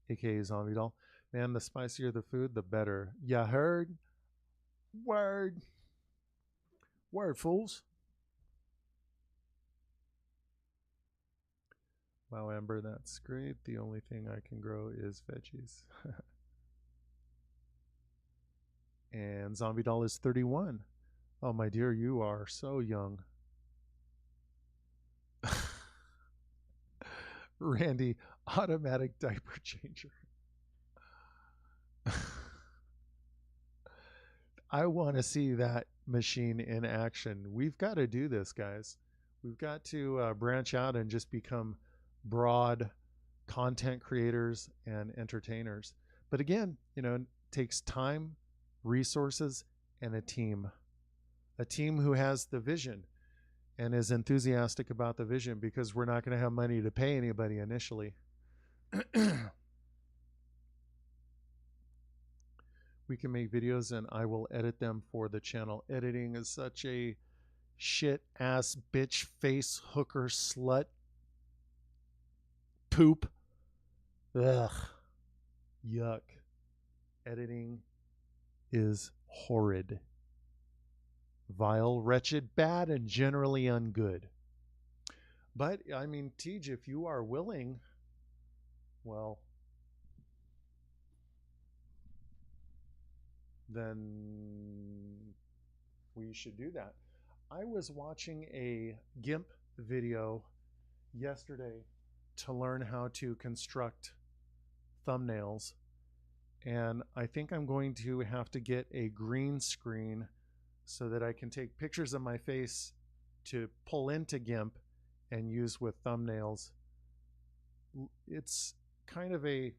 aka Zombie Doll. Man, the spicier the food, the better. Ya heard? Word. Word, fools. Wow, Amber, that's great. The only thing I can grow is veggies. And Zombie Doll is 31. Oh, my dear, you are so young. Randy, automatic diaper changer. I want to see that machine in action. We've got to do this, guys. We've got to branch out and just become broad content creators and entertainers. But again, it takes time, resources, and a team who has the vision and is enthusiastic about the vision, because we're not going to have money to pay anybody initially. We can make videos and I will edit them for the channel. Editing is such a shit ass bitch face hooker slut poop. Ugh. Yuck. Editing is horrid. Vile, wretched, bad, and generally ungood. But, I mean, Tej, if you are willing, well, then we should do that. I was watching a GIMP video yesterday to learn how to construct thumbnails, and I think I'm going to have to get a green screen so that I can take pictures of my face to pull into GIMP and use with thumbnails. It's kind of I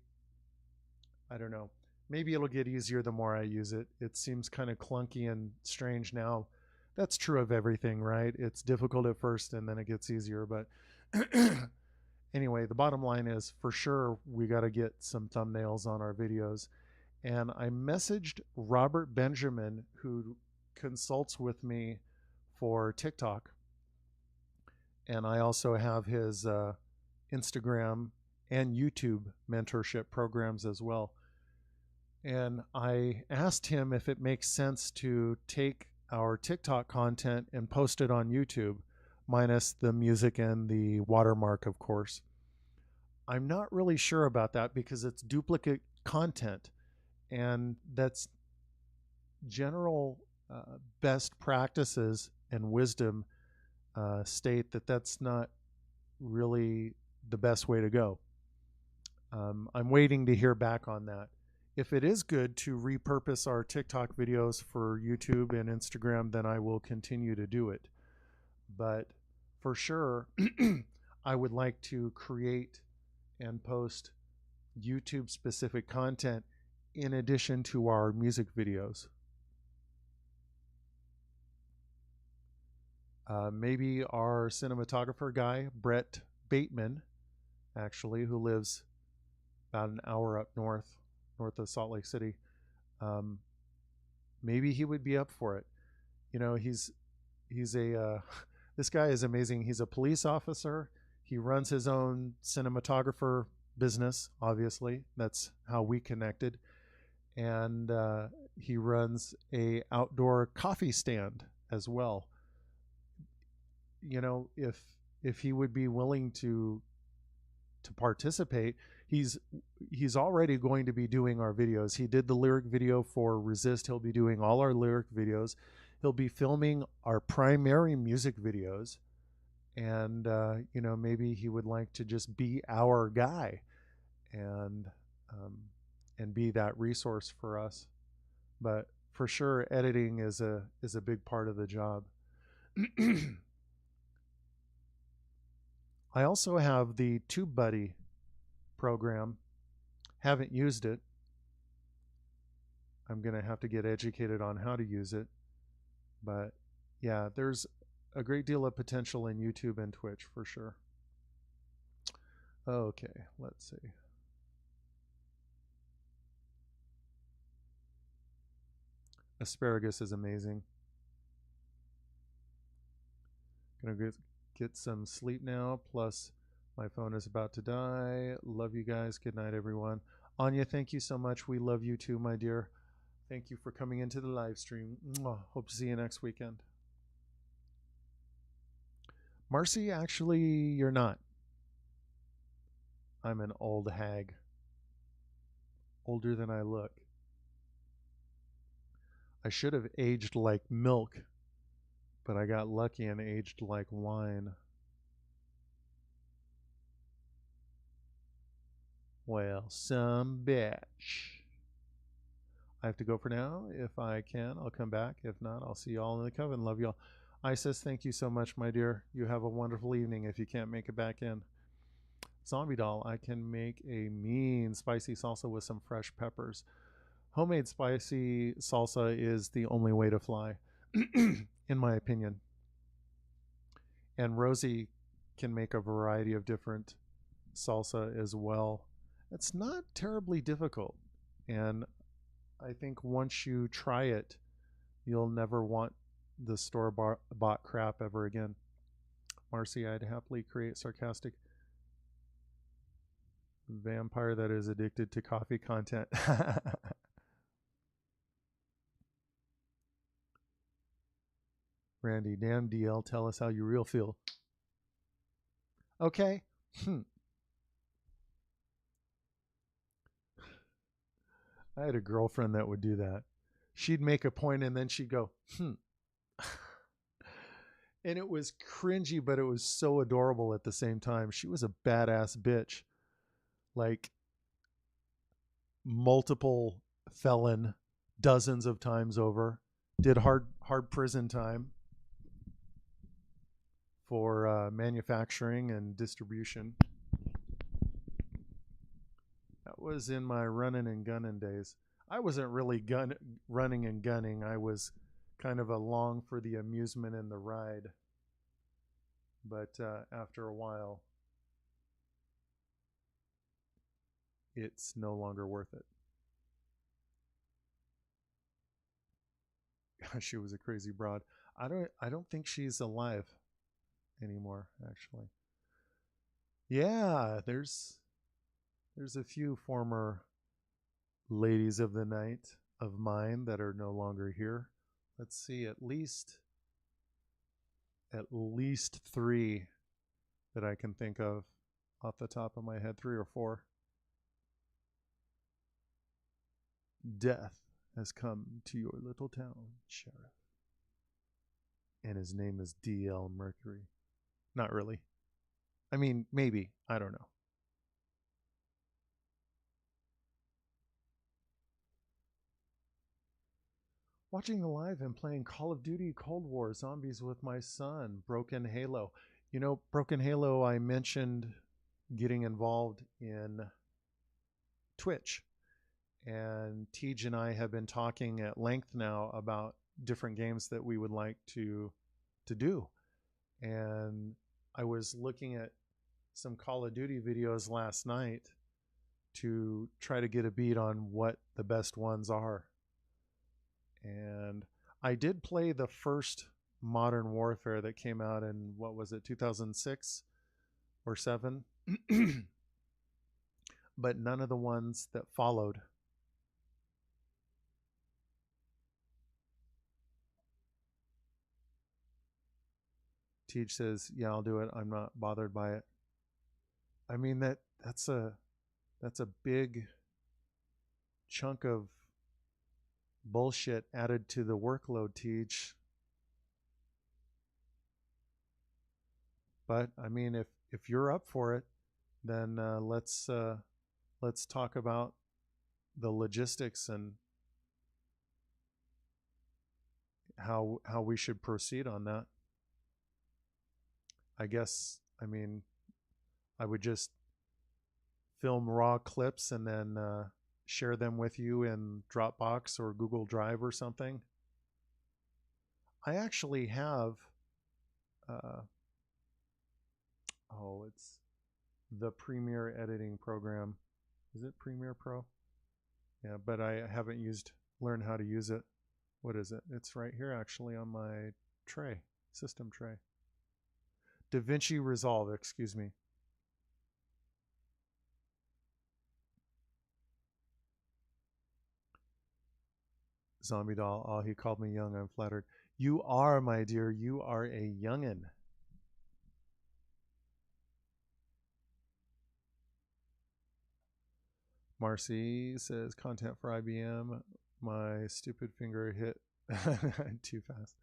don't know, maybe it'll get easier the more I use it. It seems kind of clunky and strange now. That's true of everything, right? It's difficult at first and then it gets easier. But anyway, the bottom line is, for sure, we got to get some thumbnails on our videos. And I messaged Robert Benjamin, who consults with me for TikTok. And I also have his Instagram and YouTube mentorship programs as well. And I asked him if it makes sense to take our TikTok content and post it on YouTube, minus the music and the watermark, of course. I'm not really sure about that because it's duplicate content, and that's general best practices and wisdom state that that's not really the best way to go. I'm waiting to hear back on that. If it is good to repurpose our TikTok videos for YouTube and Instagram, then I will continue to do it. But for sure, I would like to create and post YouTube specific content in addition to our music videos. Maybe our cinematographer guy, Brett Bateman, actually, who lives about an hour up north of Salt Lake City, maybe he would be up for it. He's a this guy is amazing. He's a police officer. He runs his own cinematographer business. Obviously, that's how we connected. And he runs a outdoor coffee stand as well. If he would be willing to participate, he's already going to be doing our videos. He did the lyric video for Resist. He'll be doing all our lyric videos. He'll be filming our primary music videos, and maybe he would like to just be our guy and be that resource for us. But for sure, editing is a big part of the job. I also have the TubeBuddy program. Haven't used it. I'm going to have to get educated on how to use it. But yeah, there's a great deal of potential in YouTube and Twitch for sure. Okay, let's see. Asparagus is amazing. Gonna get some sleep now, plus my phone is about to die. Love you guys. Good night, everyone. Anya, thank you so much. We love you too, my dear. Thank you for coming into the live stream. Mwah. Hope to see you next weekend. Marcy, actually, you're not. I'm an old hag. Older than I look. I should have aged like milk, but I got lucky and aged like wine. Well, some bitch. I have to go for now. If I can, I'll come back. If not, I'll see y'all in the coven. Love y'all. Isis, thank you so much, my dear. You have a wonderful evening if you can't make it back in. Zombie doll, I can make a mean spicy salsa with some fresh peppers. Homemade spicy salsa is the only way to fly, in my opinion. And Rosie can make a variety of different salsa as well. It's not terribly difficult. And I think once you try it, you'll never want the store bought crap ever again. Marcy, I'd happily create sarcastic vampire that is addicted to coffee content. Randy, damn DL, tell us how you real feel. Okay. I had a girlfriend that would do that. She'd make a point and then she'd go, And it was cringy, but it was so adorable at the same time. She was a badass bitch. Like multiple felon, dozens of times over. Did hard prison time for manufacturing and distribution. That was in my running and gunning days. I wasn't really running and gunning. I was kind of along for the amusement and the ride. But after a while, it's no longer worth it. She was a crazy broad. I don't think she's alive anymore, actually. Yeah, there's a few former ladies of the night of mine that are no longer here. Let's see, at least 3 that I can think of off the top of my head, 3 or 4. Death has come to your little town, Sheriff. And his name is D.L. Mercury. Not really. I mean, maybe. I don't know. Watching the live and playing Call of Duty Cold War Zombies with my son, Broken Halo. You know, Broken Halo, I mentioned getting involved in Twitch. And Tej and I have been talking at length now about different games that we would like to do. And I was looking at some Call of Duty videos last night to try to get a beat on what the best ones are. And I did play the first Modern Warfare that came out in, what was it, 2006 or 7? But none of the ones that followed. Tej says, "Yeah, I'll do it. I'm not bothered by it." I mean, that's a big chunk of bullshit added to the workload, Tej. But I mean, if you're up for it, then let's talk about the logistics and how we should proceed on that. I guess, I mean, I would just film raw clips and then share them with you in Dropbox or Google Drive or something. I actually have, it's the Premiere editing program. Is it Premiere Pro? Yeah, but I haven't learned how to use it. What is it? It's right here actually on my tray, system tray. DaVinci Resolve, excuse me. Zombie doll, oh, he called me young. I'm flattered. You are, my dear. You are a youngin'. Marcy says, content for IBM. My stupid finger hit too fast.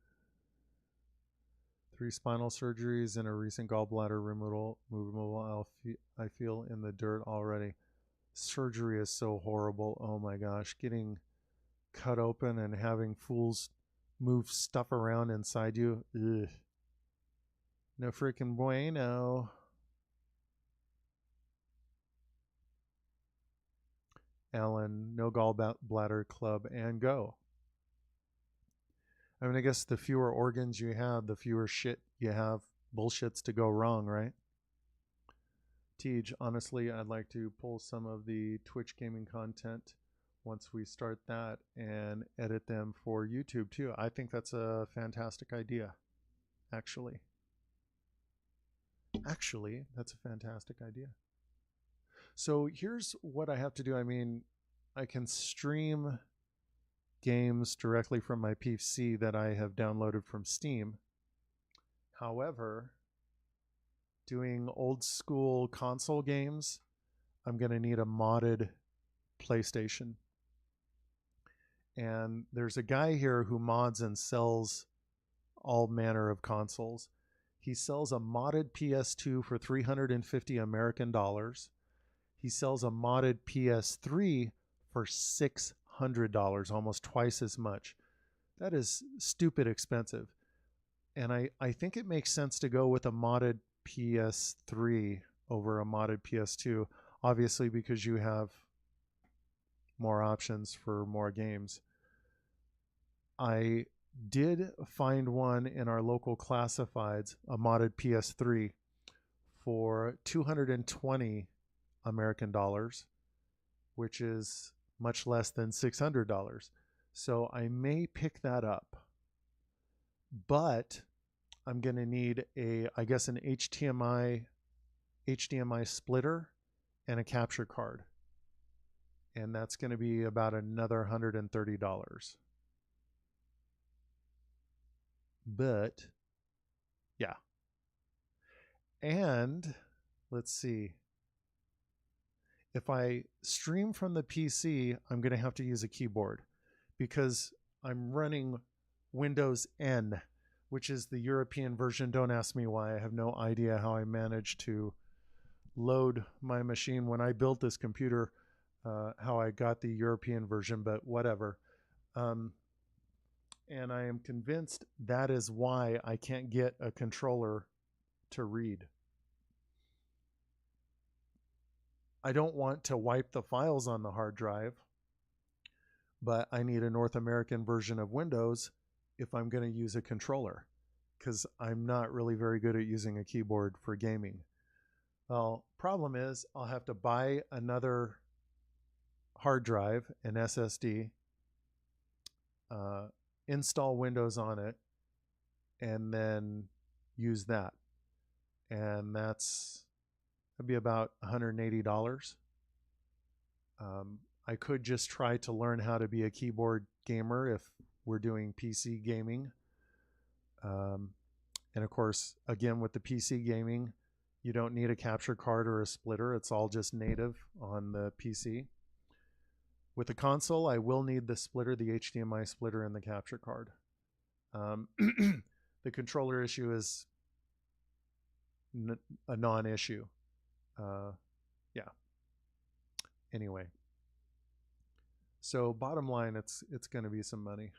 3 spinal surgeries and a recent gallbladder removal. I feel in the dirt already. Surgery is so horrible. Oh my gosh. Getting cut open and having fools move stuff around inside you. Ugh. No freaking bueno. Alan, no gallbladder club, and go. I mean, I guess the fewer organs you have, the fewer shit you have, bullshits to go wrong, right? Tej, honestly, I'd like to pull some of the Twitch gaming content once we start that and edit them for YouTube too. I think that's a fantastic idea, actually. Actually, that's a fantastic idea. So here's what I have to do. I mean, I can stream games directly from my PC that I have downloaded from Steam. However, doing old school console games, I'm going to need a modded PlayStation. And there's a guy here who mods and sells all manner of consoles. He sells a modded PS2 for 350 American dollars. He sells a modded PS3 for $600, almost twice as much. That is stupid expensive. And I think it makes sense to go with a modded PS3 over a modded PS2, obviously because you have more options for more games. I did find one in our local classifieds, a modded PS3 for 220 American dollars, which is much less than $600. So I may pick that up. But I'm going to need I guess an HDMI splitter and a capture card. And that's going to be about another $130. But yeah. And let's see. If I stream from the PC, I'm going to have to use a keyboard because I'm running Windows N, which is the European version. Don't ask me why. I have no idea how I managed to load my machine when I built this computer, how I got the European version, but whatever. And I am convinced that is why I can't get a controller to read. I don't want to wipe the files on the hard drive, but I need a North American version of Windows if I'm going to use a controller, because I'm not really very good at using a keyboard for gaming. Well, problem is I'll have to buy another hard drive, an SSD, install Windows on it, and then use that. And that'd be about $180. I could just try to learn how to be a keyboard gamer if we're doing PC gaming. And of course, again, with the PC gaming, you don't need a capture card or a splitter. It's all just native on the PC. With the console, I will need the splitter, the HDMI splitter, and the capture card. The controller issue is a non-issue. Yeah. Anyway. So bottom line, it's going to be some money.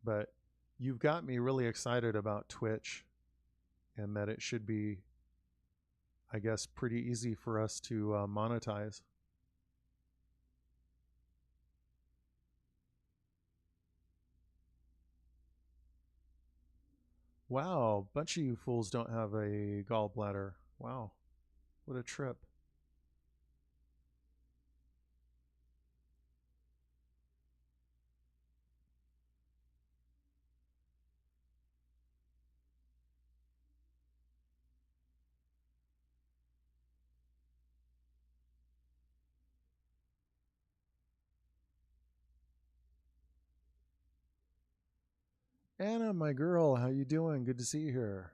But you've got me really excited about Twitch, and that it should be, I guess, pretty easy for us to monetize. Wow, a bunch of you fools don't have a gallbladder. Wow, what a trip. Anna, my girl, how you doing? Good to see you here.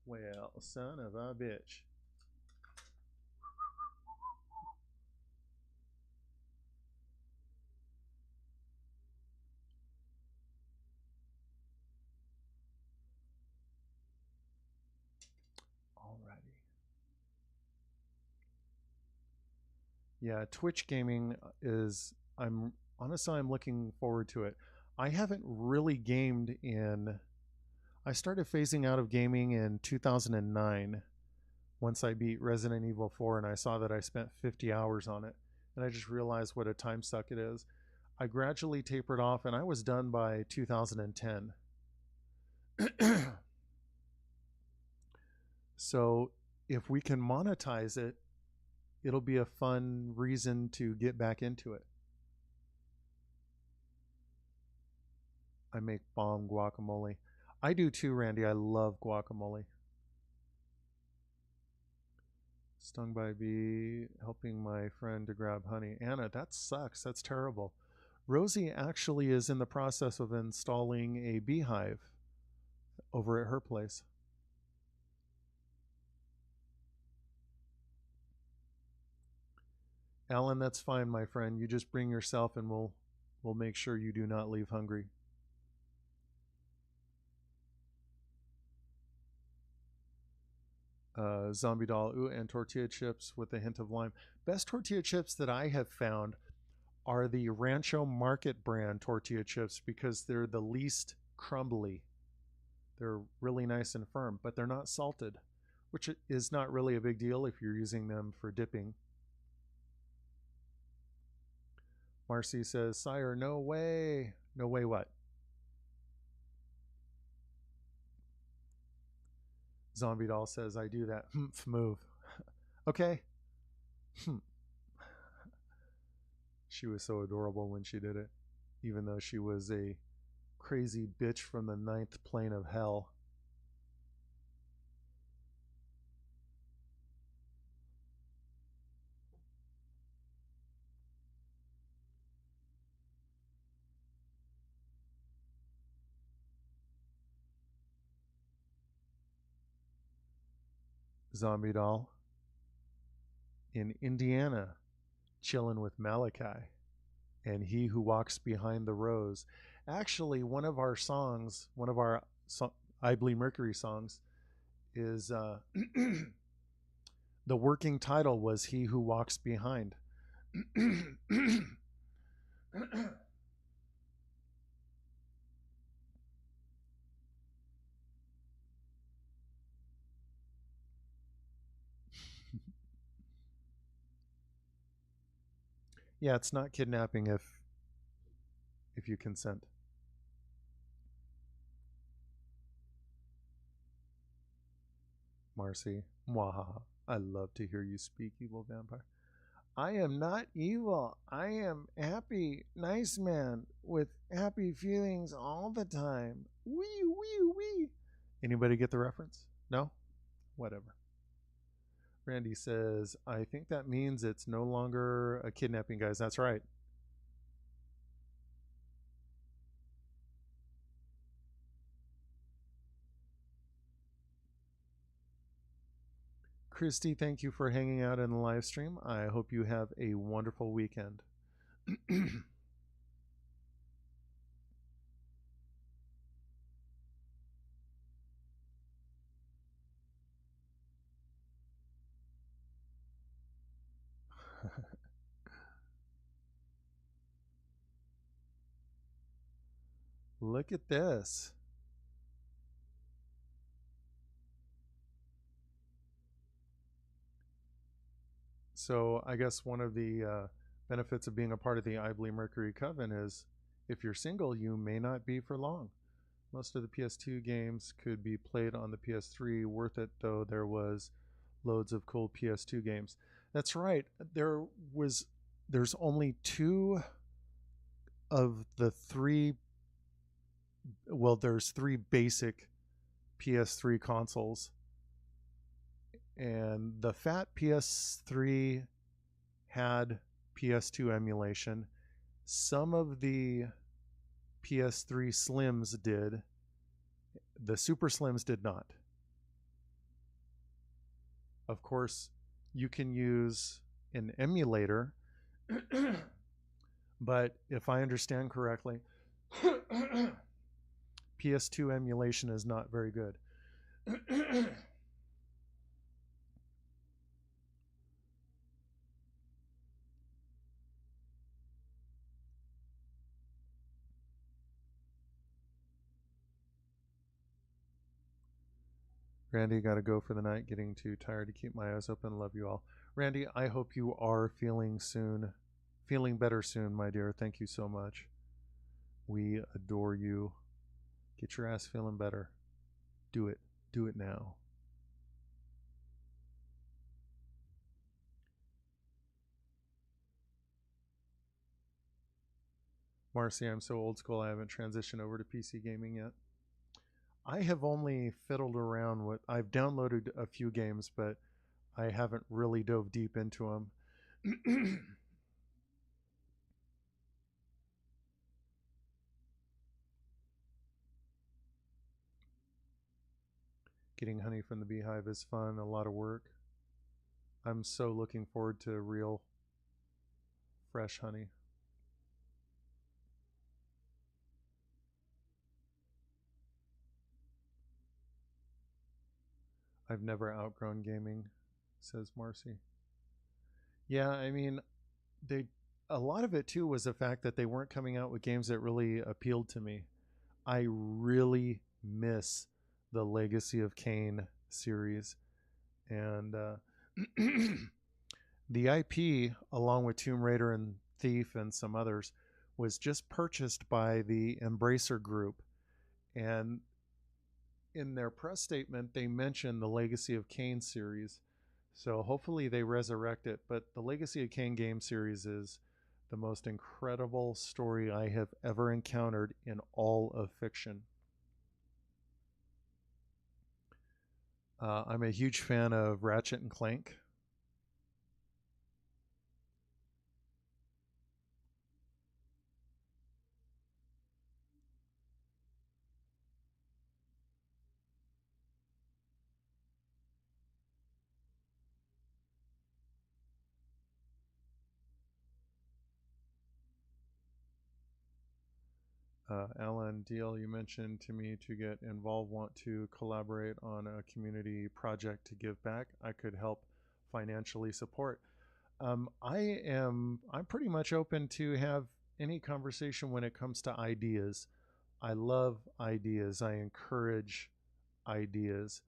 Well, son of a bitch. Yeah, Twitch gaming is. I'm looking forward to it. I haven't really gamed in. I started phasing out of gaming in 2009 once I beat Resident Evil 4 and I saw that I spent 50 hours on it. And I just realized what a time suck it is. I gradually tapered off and I was done by 2010. So if we can monetize it, it'll be a fun reason to get back into it. I make bomb guacamole. I do too, Randy. I love guacamole. Stung by a bee, helping my friend to grab honey. Anna, that sucks. That's terrible. Rosie actually is in the process of installing a beehive over at her place. Alan, that's fine, my friend. You just bring yourself and we'll make sure you do not leave hungry. Zombie doll, ooh, and tortilla chips with a hint of lime. Best tortilla chips that I have found are the Rancho Market brand tortilla chips because they're the least crumbly. They're really nice and firm, but they're not salted, which is not really a big deal if you're using them for dipping. Marcy says, Sire, no way. No way what? Zombie doll says, I do that. Humph move. Okay. She was so adorable when she did it, even though she was a crazy bitch from the ninth plane of hell. Zombie doll in Indiana, chilling with Malachi and He Who Walks Behind the Rose. Actually, one of our songs, one of our I Believe Mercury songs, is the working title was He Who Walks Behind. Yeah, it's not kidnapping if you consent. Marcy, mwahaha. I love to hear you speak, evil vampire. I am not evil. I am happy, nice man with happy feelings all the time. Wee, wee, wee. Anybody get the reference? No? Whatever. Randy says, I think that means it's no longer a kidnapping, guys. That's right. Christy, thank you for hanging out in the live stream. I hope you have a wonderful weekend. Look at this. So I guess one of the benefits of being a part of the I Believe Mercury Coven is if you're single, you may not be for long. Most of the PS2 games could be played on the PS3. Worth it, though. There was loads of cool PS2 games. That's right. There's only two of the three. Well, there's three basic PS3 consoles, and the fat PS3 had PS2 emulation. Some of the PS3 Slims did. The Super Slims did not. Of course, you can use an emulator, but if I understand correctly, PS2 emulation is not very good. Randy, got to go for the night. Getting too tired to keep my eyes open. Love you all. Randy, I hope you are feeling better soon, my dear. Thank you so much. We adore you. Get your ass feeling better. Do it. Do it now. Marcy, I'm so old school I haven't transitioned over to PC gaming yet. I have only fiddled around with, I've downloaded a few games, but I haven't really dove deep into them. Getting honey from the beehive is fun, a lot of work. I'm so looking forward to real fresh honey. I've never outgrown gaming, says Marcy. Yeah, I mean, they a lot of it too was the fact that they weren't coming out with games that really appealed to me. I really miss the Legacy of Kain series, and the IP, along with Tomb Raider and Thief and some others, was just purchased by the Embracer Group, and in their press statement, they mentioned the Legacy of Kain series. So hopefully they resurrect it. But the Legacy of Kain game series is the most incredible story I have ever encountered in all of fiction. I'm a huge fan of Ratchet and Clank. Alan Deal, you mentioned to me to get involved, want to collaborate on a community project to give back. I could help financially support. I'm pretty much open to have any conversation when it comes to ideas. I love ideas. I encourage ideas,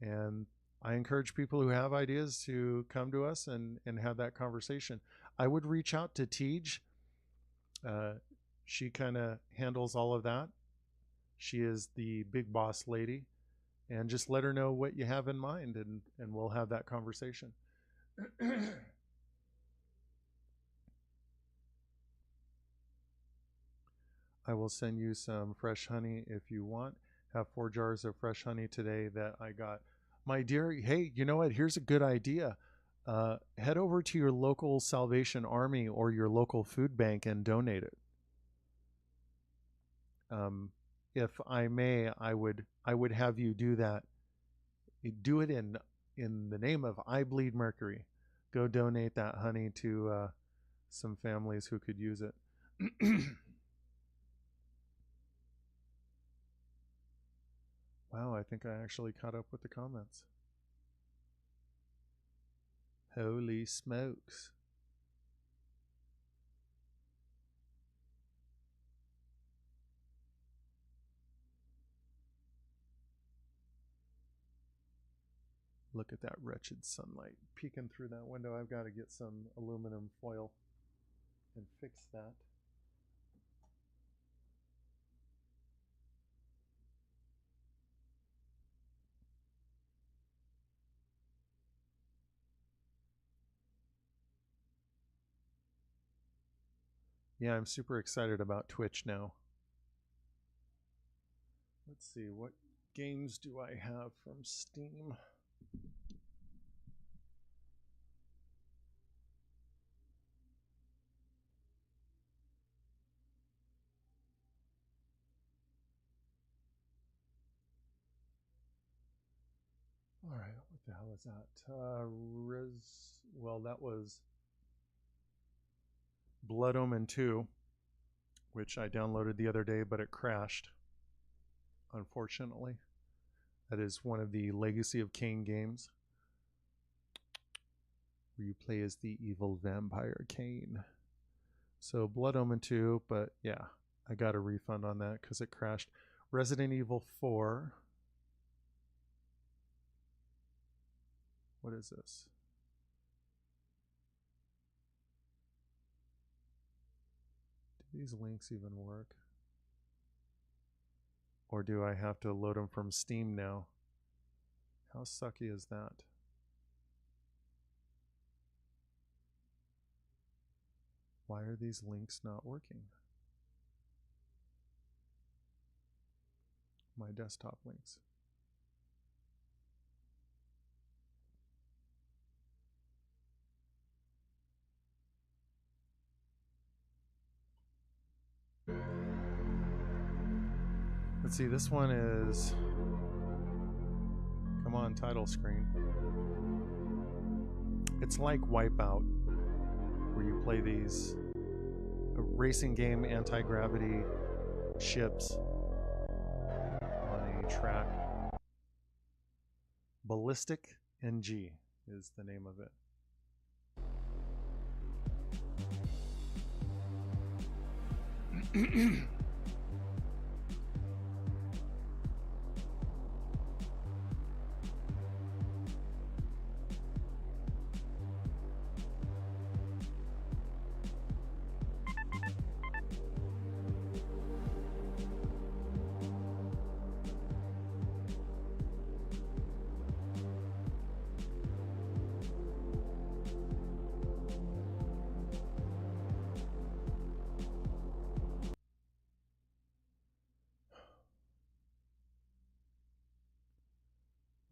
and I encourage people who have ideas to come to us and have that conversation. I would reach out to Tej. Uh, she kind of handles all of that. She is the big boss lady, and just let her know what you have in mind, and we'll have that conversation. I will send you some fresh honey if you want. Have 4 jars of fresh honey today that I got. My dear, hey, you know what? Here's a good idea. Head over to your local Salvation Army or your local food bank and donate it. Um, if I may, I would have you do that. Do it in the name of I Bleed Mercury. Go donate that honey to some families who could use it. Wow, I think I actually caught up with the comments. Holy smokes. Look at that wretched sunlight peeking through that window. I've got to get some aluminum foil and fix that. Yeah, I'm super excited about Twitch now. Let's see, what games do I have from Steam? All right, what the hell is that? Well, that was Blood Omen 2, which I downloaded the other day, but it crashed, unfortunately. That is one of the Legacy of Kain games, where you play as the evil vampire Kain. So Blood Omen 2, but yeah, I got a refund on that because it crashed. Resident Evil 4. What is this? Do these links even work? Or do I have to load them from Steam now? How sucky is that? Why are these links not working? My desktop links. Let's see, this one is, come on, title screen. It's like Wipeout, where you play these racing game anti-gravity ships on a track. Ballistic NG is the name of it.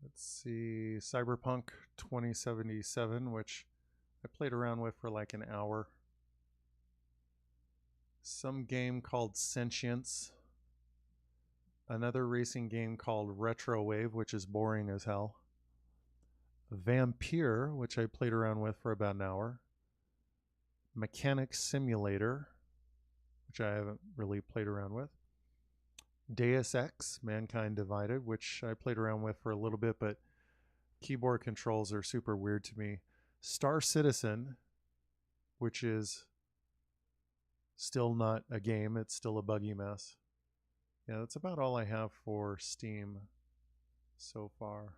Let's see, Cyberpunk 2077, which I played around with for like an hour. Some game called Sentience. Another racing game called Retro Wave, which is boring as hell. Vampire, which I played around with for about an hour. Mechanic Simulator, which I haven't really played around with. Deus Ex, Mankind Divided, which I played around with for a little bit, but keyboard controls are super weird to me. Star Citizen, which is still not a game, it's still a buggy mess. Yeah, that's about all I have for Steam so far.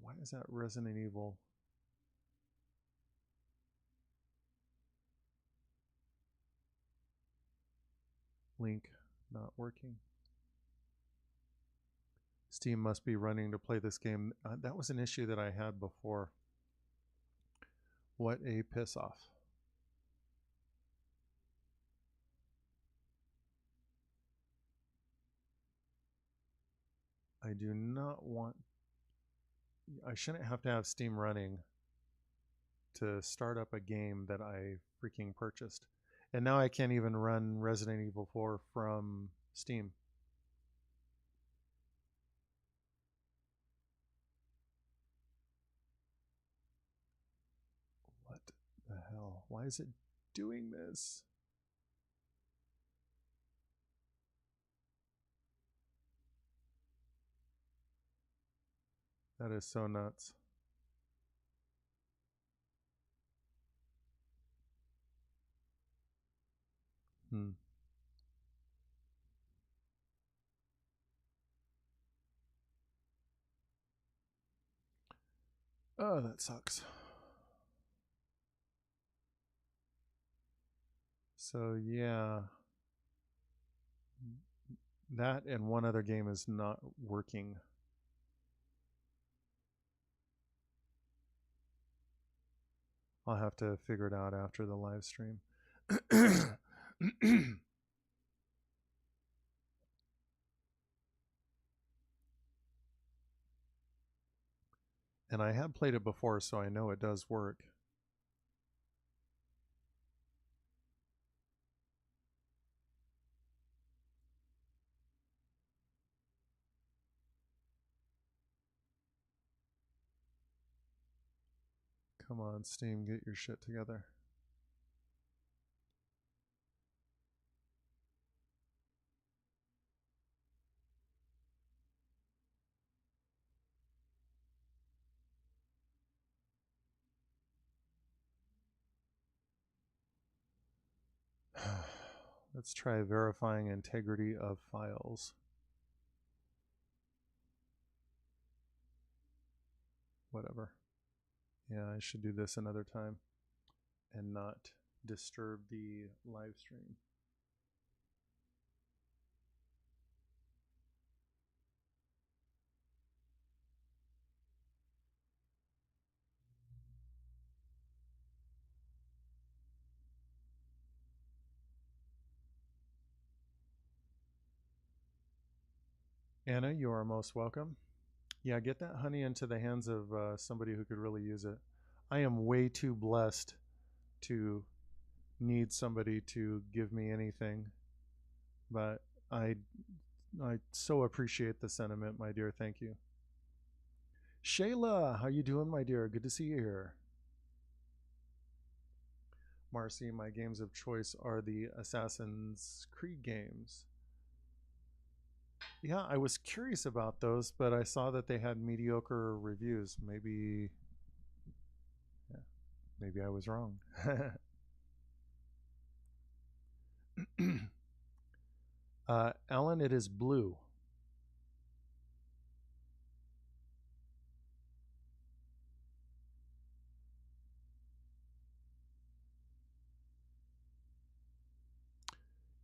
Why is that Resident Evil? Link not working. Steam must be running to play this game. That was an issue that I had before. What a piss off. I do not want... I shouldn't have to have Steam running to start up a game that I freaking purchased. And now I can't even run Resident Evil 4 from Steam. What the hell? Why is it doing this? That is so nuts. Oh, that sucks. So yeah, that and one other game is not working. I'll have to figure it out after the live stream. And I have played it before, so I know it does work. Come on, Steam, get your shit together. Let's try verifying integrity of files. whatever. Yeah, I should do this another time and not disturb the live stream. Anna, you are most welcome. Yeah, get that honey into the hands of somebody who could really use it. I am way too blessed to need somebody to give me anything, but I I so appreciate the sentiment, my dear. Thank you. Shayla, how you doing, my dear? Good to see you here. Marcy, my games of choice are the Assassin's Creed games. Yeah, I was curious about those, but I saw that they had mediocre reviews. Yeah, maybe I was wrong. Alan, it is blue.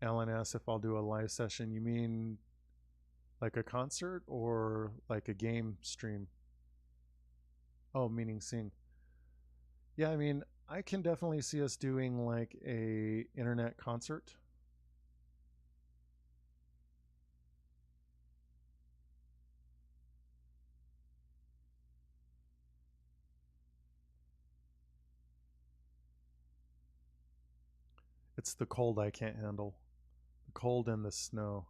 Alan asks if I'll do a live session. You mean like a concert or like a game stream? Oh, meaning sing. Yeah, I mean, I can definitely see us doing like a internet concert. It's the cold I can't handle. The cold and the snow.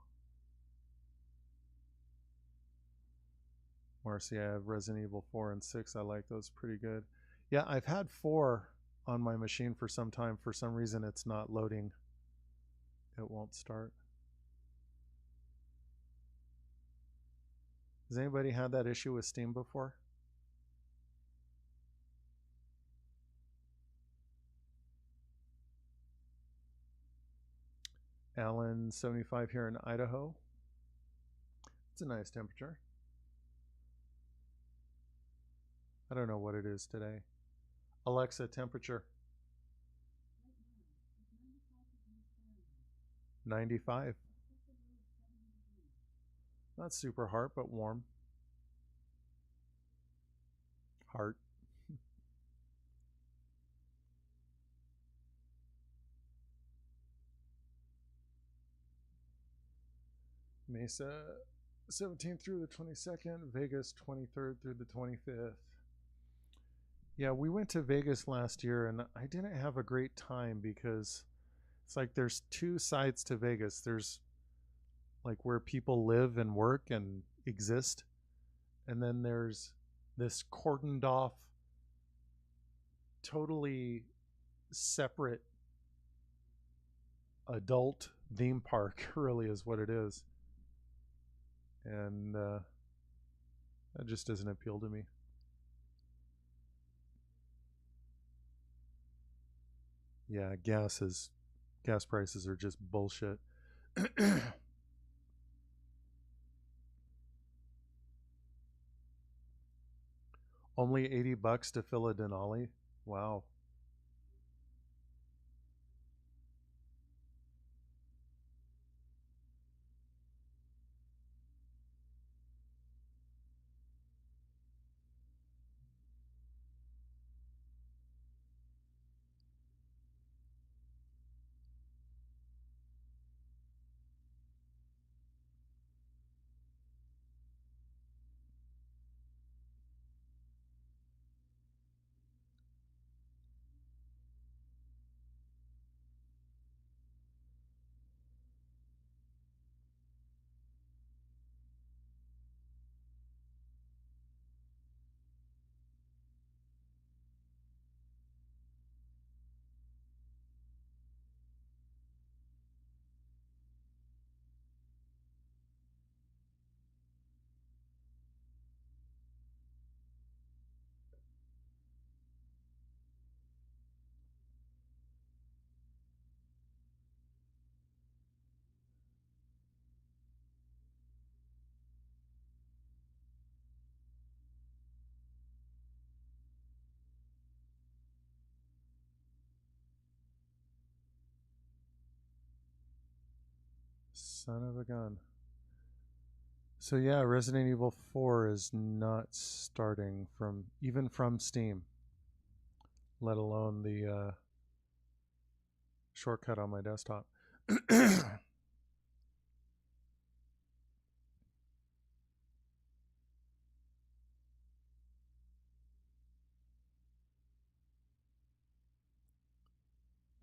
Marcy, I have Resident Evil 4 and 6. I like those pretty good. Yeah, I've had 4 on my machine for some time. For some reason, it's not loading. It won't start. Has anybody had that issue with Steam before? Alan, 75 here in Idaho. It's a nice temperature. I don't know what it is today. Alexa, temperature. 95. Not super hot, but warm. Heart. Mesa, 17th through the 22nd. Vegas, 23rd through the 25th. Yeah, we went to Vegas last year and I didn't have a great time because it's like there's two sides to Vegas. There's like where people live and work and exist, and then there's this cordoned off, totally separate adult theme park, really, is what it is. And that just doesn't appeal to me. Yeah, gas prices are just bullshit. Only $80 to fill a Denali? Wow. Son of a gun. So yeah, Resident Evil 4 is not starting even from Steam, let alone the shortcut on my desktop.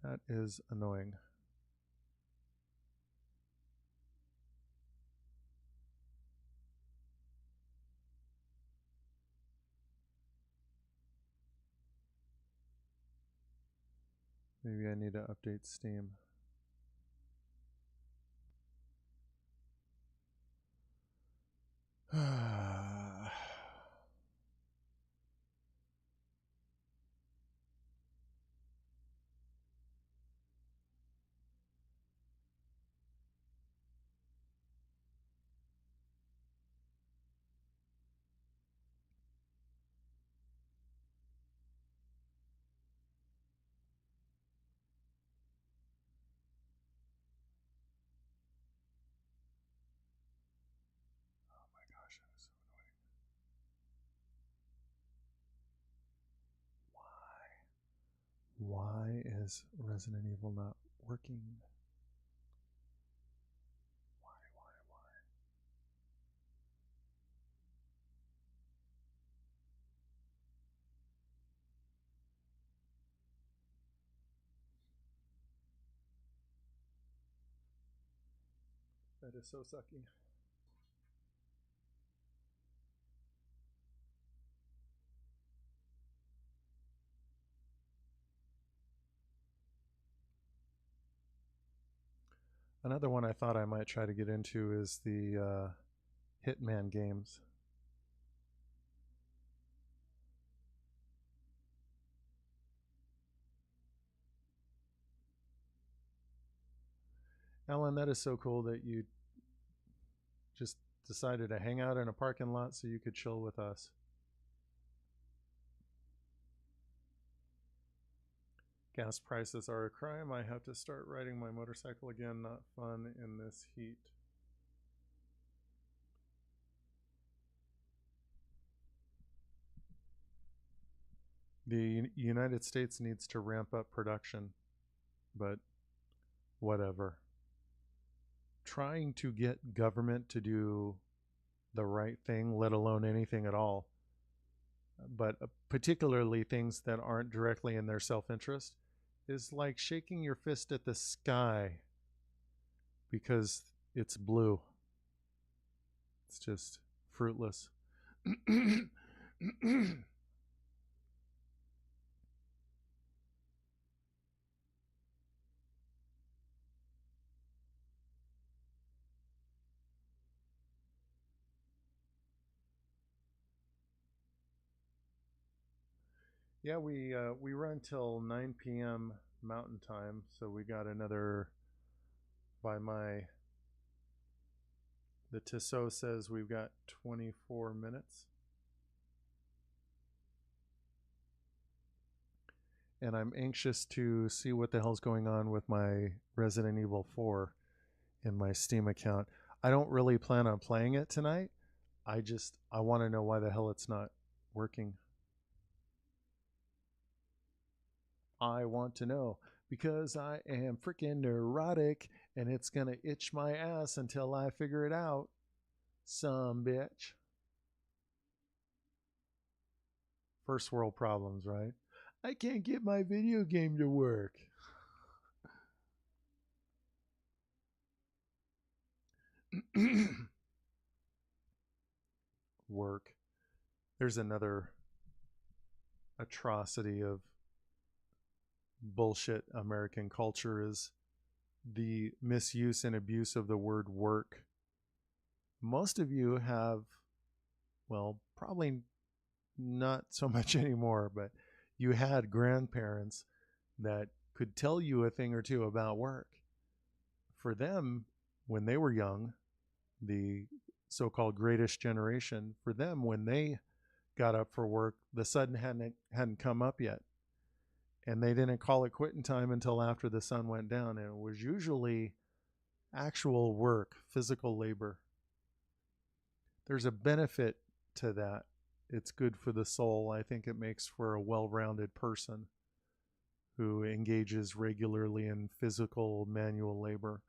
That is annoying. Maybe I need to update Steam. Oh my gosh, that is so annoying. Why is Resident Evil not working? Why? That is so sucky. Another one I thought I might try to get into is the Hitman games. Alan, that is so cool that you just decided to hang out in a parking lot so you could chill with us. Gas prices are a crime. I have to start riding my motorcycle again. Not fun in this heat. The United States needs to ramp up production, but whatever. Trying to get government to do the right thing, let alone anything at all, but particularly things that aren't directly in their self-interest, is like shaking your fist at the sky because it's blue. It's just fruitless. Yeah, we run till 9 p.m. Mountain Time, so we got another. By my the Tissot says we've got 24 minutes, and I'm anxious to see what the hell's going on with my Resident Evil 4 in my Steam account. I don't really plan on playing it tonight. I want to know why the hell it's not working. I want to know because I am freaking neurotic and it's going to itch my ass until I figure it out. Some bitch. First world problems, right? I can't get my video game to work. Work. There's another atrocity of bullshit American culture is the misuse and abuse of the word work. Most of you have, well, probably not so much anymore, but you had grandparents that could tell you a thing or two about work. For them, when they were young, the so-called greatest generation, for them, when they got up for work, the sun hadn't come up yet. And they didn't call it quitting time until after the sun went down. And it was usually actual work, physical labor. There's a benefit to that. It's good for the soul. I think it makes for a well rounded person who engages regularly in physical manual labor.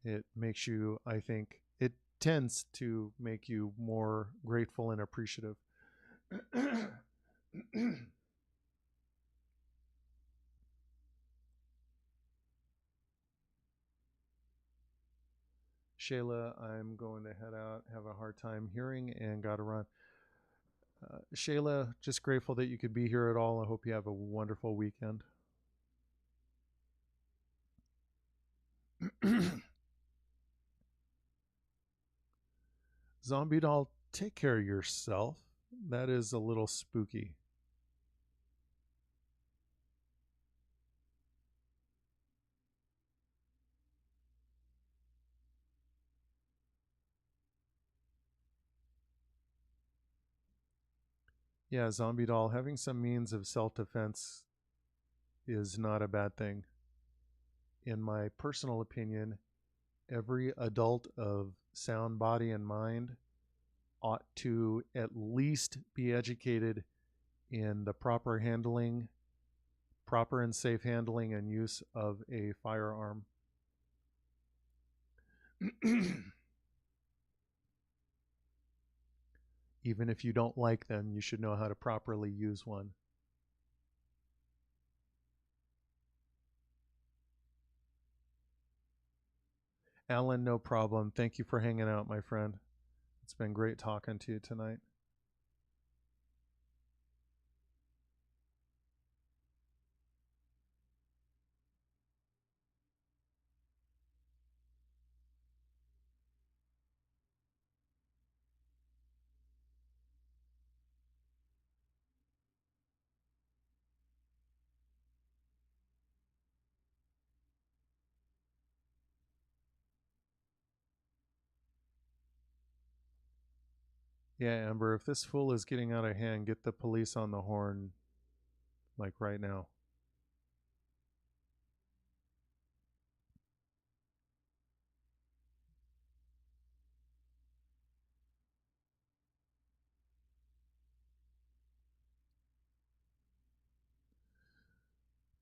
It makes you, I think, it tends to make you more grateful and appreciative. Shayla, I'm going to head out, have a hard time hearing, and got to run. Shayla, just grateful that you could be here at all. I hope you have a wonderful weekend. Zombie doll, take care of yourself. That is a little spooky. Yeah, zombie doll, having some means of self defense is not a bad thing. In my personal opinion, every adult of sound body and mind ought to at least be educated in the proper and safe handling and use of a firearm. Even if you don't like them, you should know how to properly use one. Alan, no problem. Thank you for hanging out, my friend. It's been great talking to you tonight. Yeah, Amber, if this fool is getting out of hand, get the police on the horn, like right now.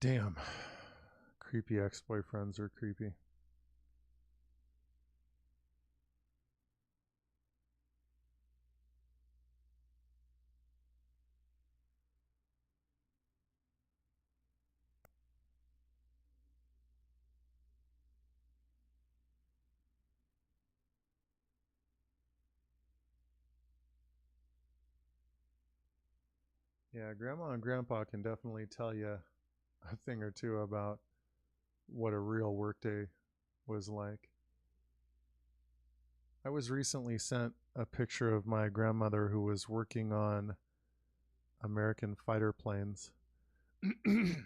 Damn. Creepy ex boyfriends are creepy. Yeah, grandma and grandpa can definitely tell you a thing or two about what a real workday was like. I was recently sent a picture of my grandmother who was working on American fighter planes. Maybe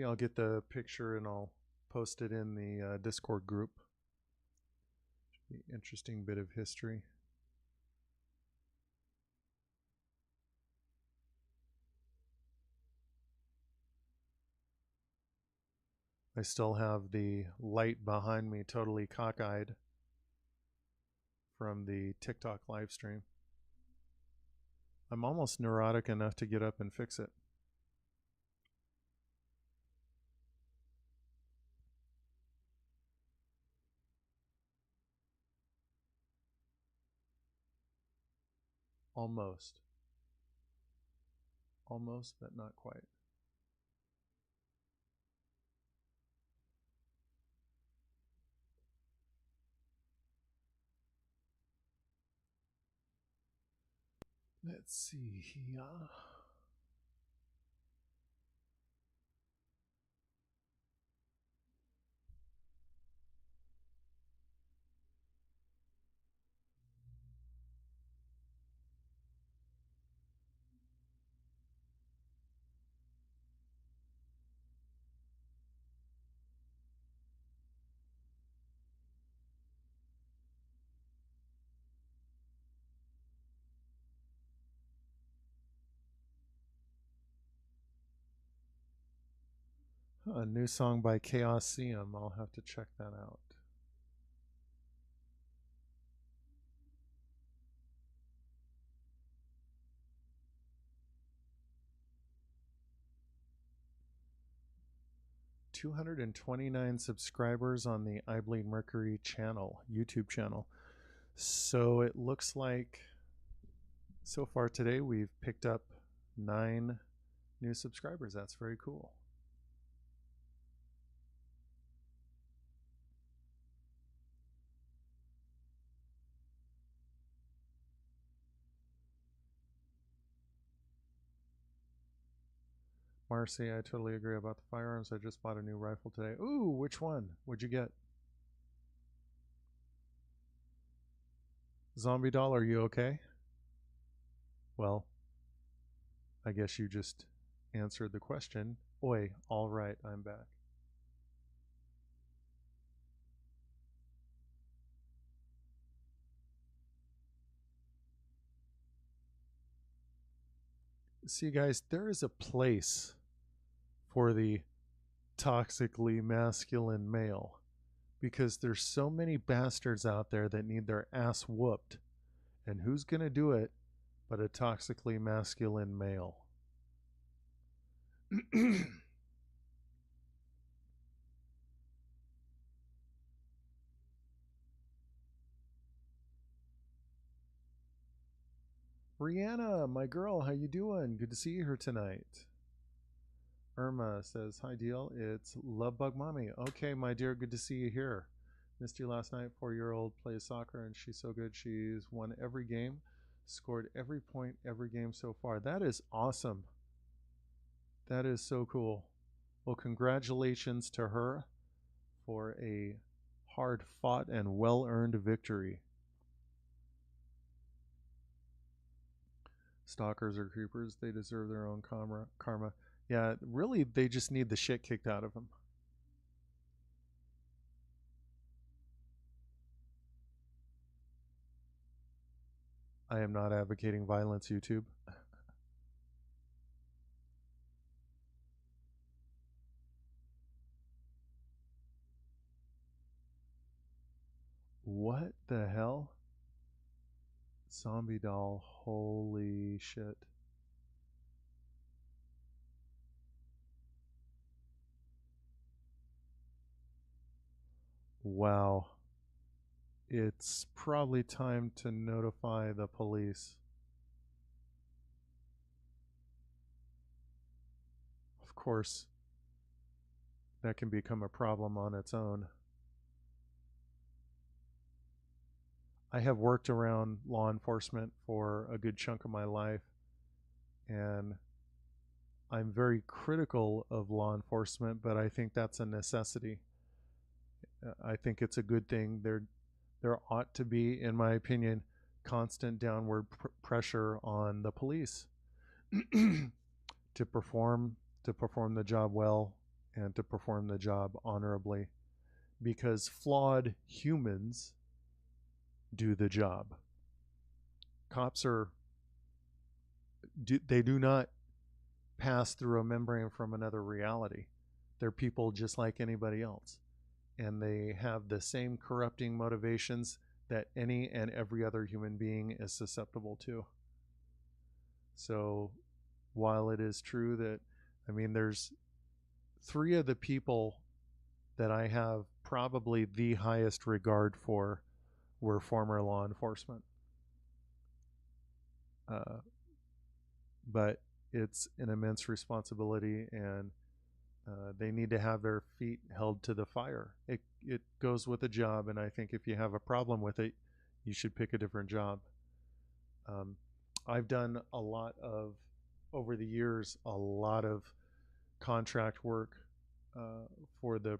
I'll get the picture and I'll post it in the Discord group. Should be interesting bit of history. I still have the light behind me totally cockeyed from the TikTok live stream. I'm almost neurotic enough to get up and fix it. Almost. Almost, but not quite. Let's see here. A new song by Chaosium. I'll have to check that out. "229 subscribers on the I Bleed Mercury channel, YouTube channel." So it looks like so far today we've picked up 9 new subscribers. That's very cool. Marcy, I totally agree about the firearms. I just bought a new rifle today. Ooh, which one? What'd you get? Zombie doll, are you okay? Well, I guess you just answered the question. Oi, all right, I'm back. See, guys, there is a place for the toxically masculine male because there's so many bastards out there that need their ass whooped. And who's going to do it but a toxically masculine male? Rihanna, my girl, how you doing? Good to see you here tonight. Irma says, "Hi, Deal. It's Love Bug Mommy." Okay, my dear, good to see you here. Missed you last night. 4-year-old plays soccer, and she's so good. She's won every game, scored every point every game so far. That is awesome. That is so cool. Well, congratulations to her for a hard fought and well earned victory. Stalkers or creepers, they deserve their own karma. Yeah, really, they just need the shit kicked out of them. I am not advocating violence, YouTube. What the hell? Zombie doll. Holy shit. Wow. It's probably time to notify the police. Of course, that can become a problem on its own. I have worked around law enforcement for a good chunk of my life, and I'm very critical of law enforcement, but I think that's a necessity. I think it's a good thing. There ought to be, in my opinion, constant downward pressure on the police to perform the job well and to perform the job honorably, because flawed humans do the job. Cops they do not pass through a membrane from another reality. They're people just like anybody else, and they have the same corrupting motivations that any and every other human being is susceptible to. So while it is true that, I mean, there's 3 of the people that I have probably the highest regard for were former law enforcement. Uh, but it's an immense responsibility, and they need to have their feet held to the fire. It goes with a job, and I think if you have a problem with it, you should pick a different job. Um, I've done a lot of, over the years, a lot of contract work uh, for the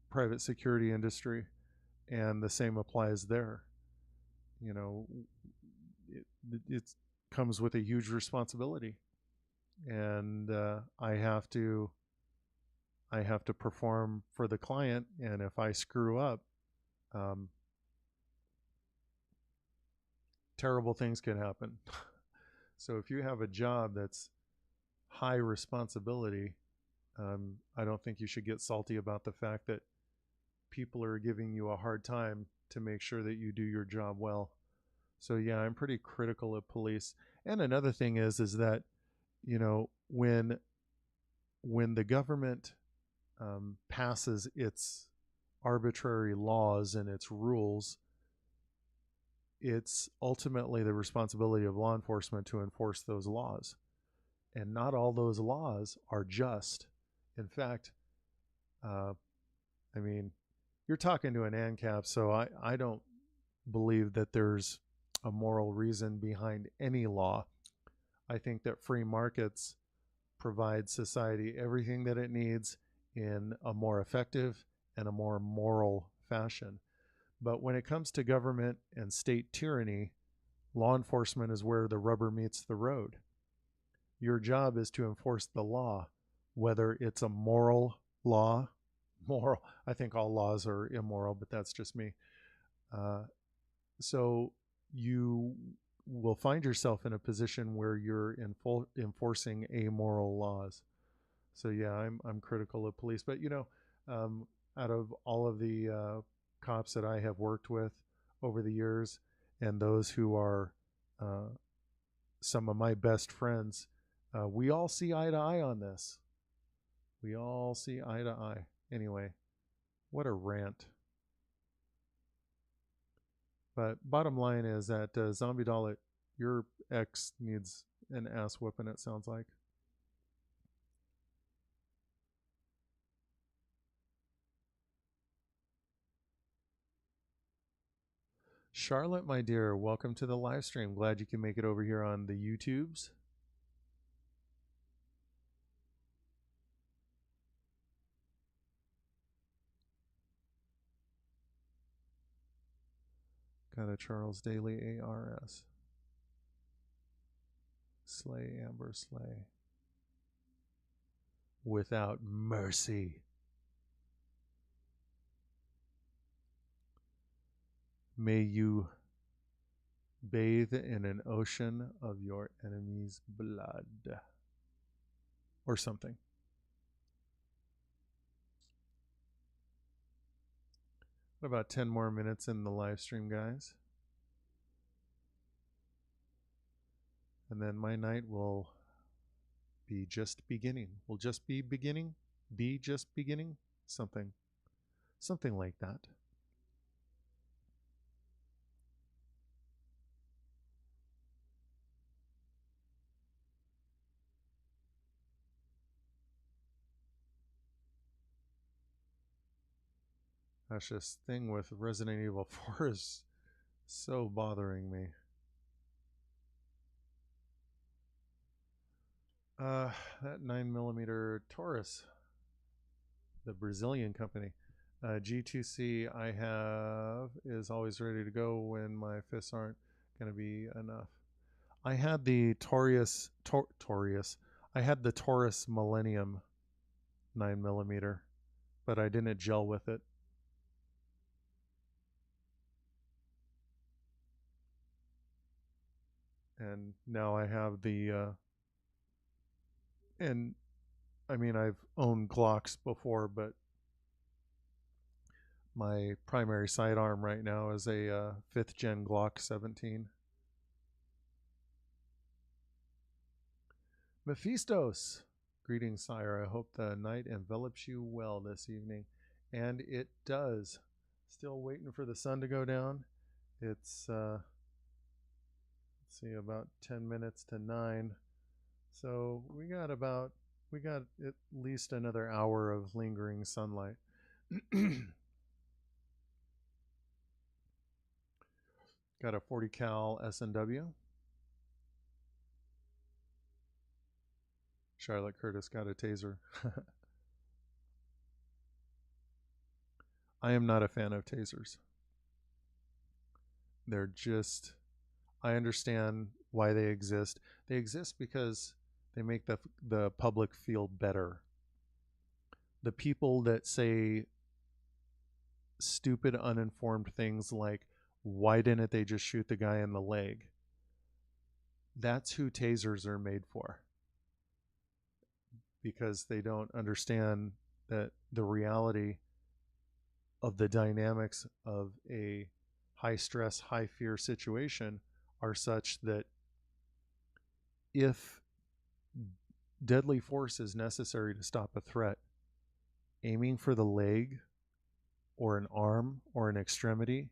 private security industry, and the same applies there. You know, it comes with a huge responsibility, and I have to perform for the client, and if I screw up, um, terrible things can happen. So if you have a job that's high responsibility, I don't think you should get salty about the fact that people are giving you a hard time to make sure that you do your job well. So yeah, I'm pretty critical of police. And another thing is that you know when the government passes its arbitrary laws and its rules, it's ultimately the responsibility of law enforcement to enforce those laws. And not all those laws are just. In fact, uh, I mean, you're talking to an ANCAP, so I don't believe that there's a moral reason behind any law. I think that free markets provide society everything that it needs in a more effective and a more moral fashion. But when it comes to government and state tyranny, law enforcement is where the rubber meets the road. Your job is to enforce the law, whether it's a moral law. Moral, I think all laws are immoral, but that's just me. Uh, so you will find yourself in a position where you're enforcing amoral laws. So yeah, I'm critical of police, but um, out of all of the cops that I have worked with over the years, and those who are uh, some of my best friends, we all see eye to eye on this. We all see eye to eye. Anyway, what a rant. But bottom line is that Zombie Doll, your ex needs an ass whooping, it sounds like. Charlotte, my dear, welcome to the live stream. Glad you can make it over here on the YouTubes. Got a Charles Daly ARS. Slay, Amber, slay. Without mercy. May you bathe in an ocean of your enemy's blood. Or something. What about 10 more minutes in the live stream, guys? And then my night will be just beginning. Will just be beginning? Be just beginning? Something. Something like that. Gosh, this thing with Resident Evil 4 is so bothering me. That 9mm Taurus, the Brazilian company. G2C I have is always ready to go when my fists aren't going to be enough. I had the Taurus. I had the Taurus Millennium 9mm, but I didn't gel with it. And now I have and I mean, I've owned Glocks before, but my primary sidearm right now is a 5th gen Glock 17. Mephistos, greetings, sire. I hope the night envelops you well this evening. And it does. Still waiting for the sun to go down. It's, let's see, about 10 minutes to 9. So we got at least another hour of lingering sunlight. Got a 40 cal S&W. Charlotte Curtis got a taser. I am not a fan of tasers. They're just, I understand why they exist. They exist because they make the public feel better. The people that say stupid, uninformed things like, why didn't they just shoot the guy in the leg? That's who tasers are made for. because they don't understand that the reality of the dynamics of a high stress, high fear situation are such that if deadly force is necessary to stop a threat, aiming for the leg or an arm or an extremity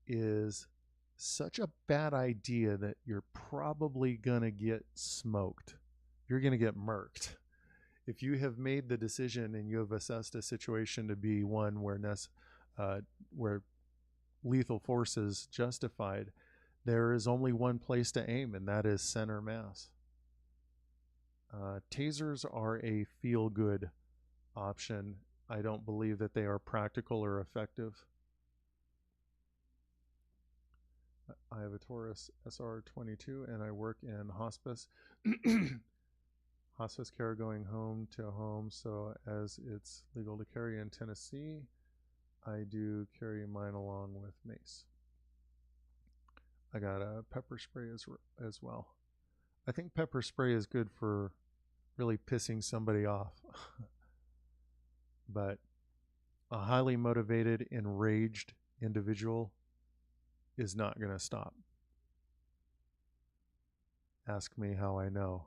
is such a bad idea that you're probably going to get smoked. You're going to get murked. If you have made the decision and you have assessed a situation to be one where lethal force is justified, there is only one place to aim, and that is center mass. Tasers are a feel-good option. I don't believe that they are practical or effective. I have a Taurus SR22 and I work in hospice. Hospice care going home to home, so as it's legal to carry in Tennessee, I do carry mine along with mace. I got a pepper spray as well. I think pepper spray is good for really pissing somebody off. But a highly motivated, enraged individual is not going to stop. Ask me how I know.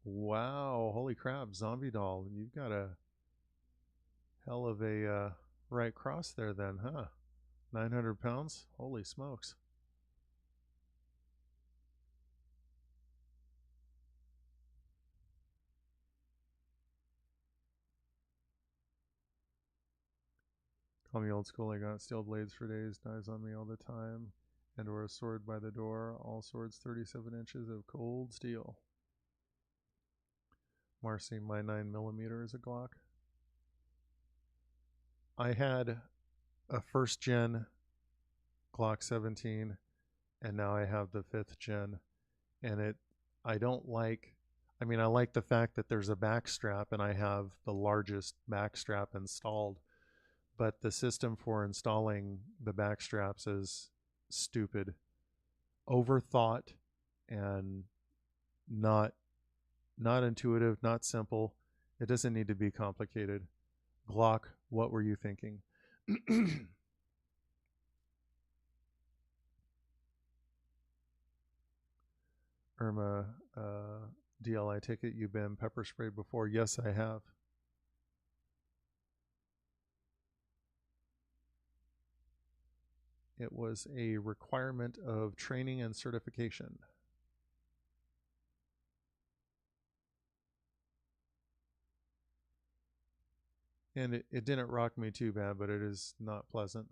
Wow, holy crap, zombie doll. You've got a hell of a right cross there then, huh? 900 pounds? Holy smokes. Call me old school. I got steel blades for days, knives on me all the time, and or a sword by the door. All swords 37 inches of cold steel. Marcy, my 9mm is a Glock. I had a first gen Glock 17, and now I have the 5th gen, and I don't like. I mean, I like the fact that there's a back strap, and I have the largest back strap installed, but the system for installing the back straps is stupid, overthought, and not not intuitive, not simple. It doesn't need to be complicated. Glock, what were you thinking? Irma, DL, I take it you've been pepper sprayed before. Yes, I have. It was a requirement of training and certification. And it didn't rock me too bad, but it is not pleasant.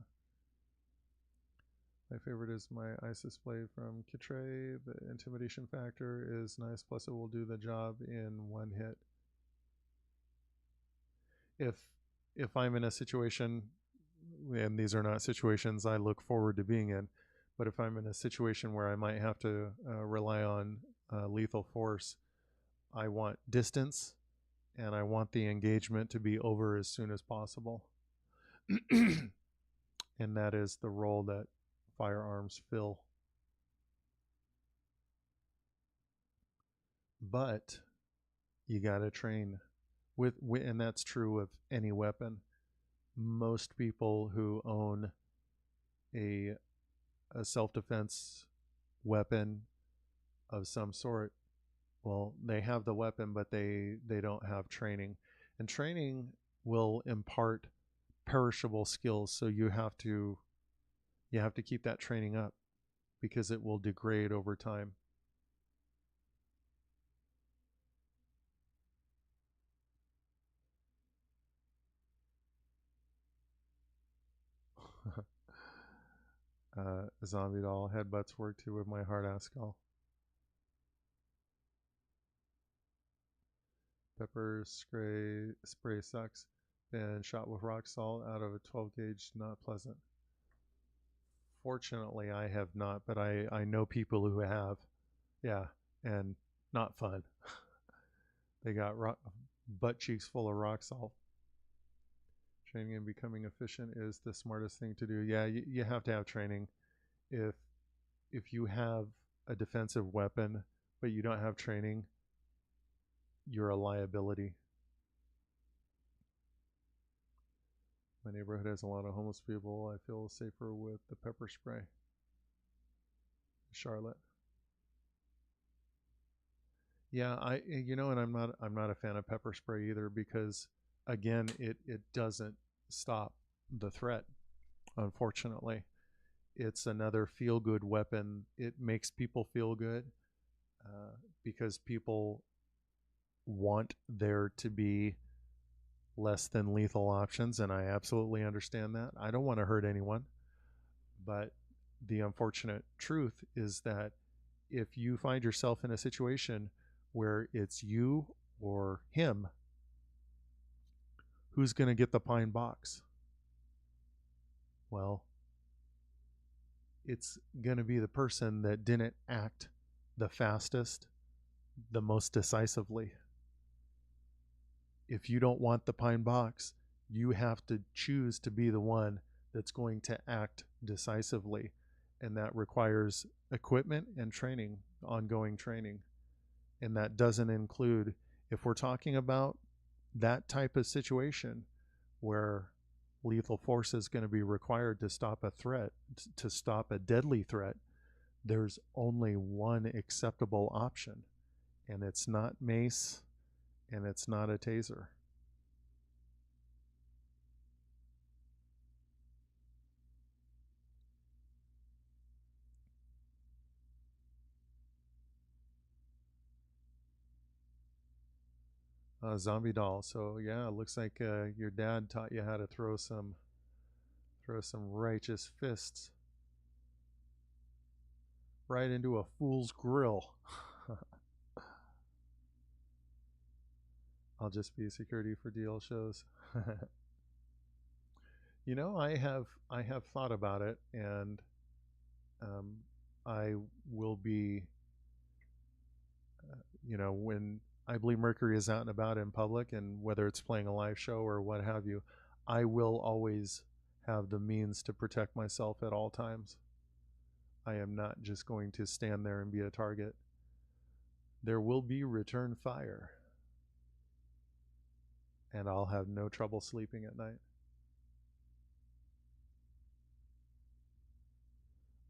My favorite is my ISIS blade from Kitre. The intimidation factor is nice, plus it will do the job in one hit. If I'm in a situation, and these are not situations I look forward to being in, but if I'm in a situation where I might have to rely on lethal force, I want distance and I want the engagement to be over as soon as possible. And that is the role that firearms fill. But you got to train with, and that's true of any weapon. Most people who own a self-defense weapon of some sort, well, they have the weapon, but they don't have training, and training will impart perishable skills. So you have to keep that training up because it will degrade over time. Zombie doll headbutts work too with my hard ass skull. Pepper spray sucks. Been shot with rock salt out of a 12 gauge, not pleasant. Fortunately, I have not, but I know people who have. Yeah, and not fun. They got butt cheeks full of rock salt. Training and becoming efficient is the smartest thing to do. Yeah, you have to have training. If if you have a defensive weapon but you don't have training, you're a liability. My neighborhood has a lot of homeless people. I feel safer with the pepper spray. Charlotte. Yeah, and I'm not a fan of pepper spray either because again, it doesn't stop the threat, unfortunately. It's another feel good weapon. It makes people feel good uh, because people want there to be less than lethal options, and I absolutely understand that. I don't want to hurt anyone, but the unfortunate truth is that if you find yourself in a situation where it's you or him, who's going to get the pine box? Well, it's going to be the person that didn't act the fastest, the most decisively. If you don't want the pine box, you have to choose to be the one that's going to act decisively. And that requires equipment and training, ongoing training. And that doesn't include, if we're talking about that type of situation where lethal force is going to be required to stop a threat, to stop a deadly threat, there's only one acceptable option. And it's not mace and it's not a taser. Zombie doll. So yeah, it looks like your dad taught you how to throw some righteous fists right into a fool's grill. I'll just be security for DL shows. I have thought about it, and um, I will be, when I believe Mercury is out and about in public, and whether it's playing a live show or what have you, I will always have the means to protect myself at all times. I am not just going to stand there and be a target. There will be return fire, and I'll have no trouble sleeping at night.